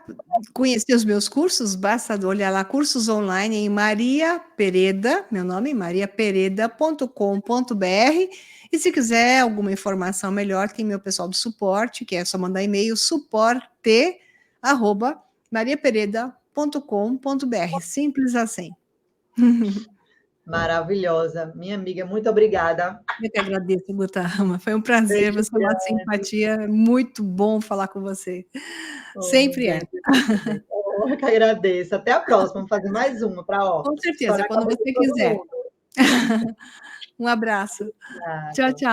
conhecer os meus cursos, basta olhar lá, cursos online em Maria Pereda, meu nome, mariapereda.com.br. E se quiser alguma informação melhor, tem meu pessoal do suporte, que é só mandar e-mail, suporte@mariapereda.com.br. Simples assim. Maravilhosa. Minha amiga, muito obrigada. Eu que agradeço, Gutama. Foi um prazer, Beijo você é uma grande. simpatia, é muito bom falar com você. Oh, Sempre é. Eu que agradeço. Até a próxima. Vamos fazer mais uma para Com certeza, estourar a quando cabeça de você todo quiser. mundo. Um abraço. Tchau, Nada. tchau.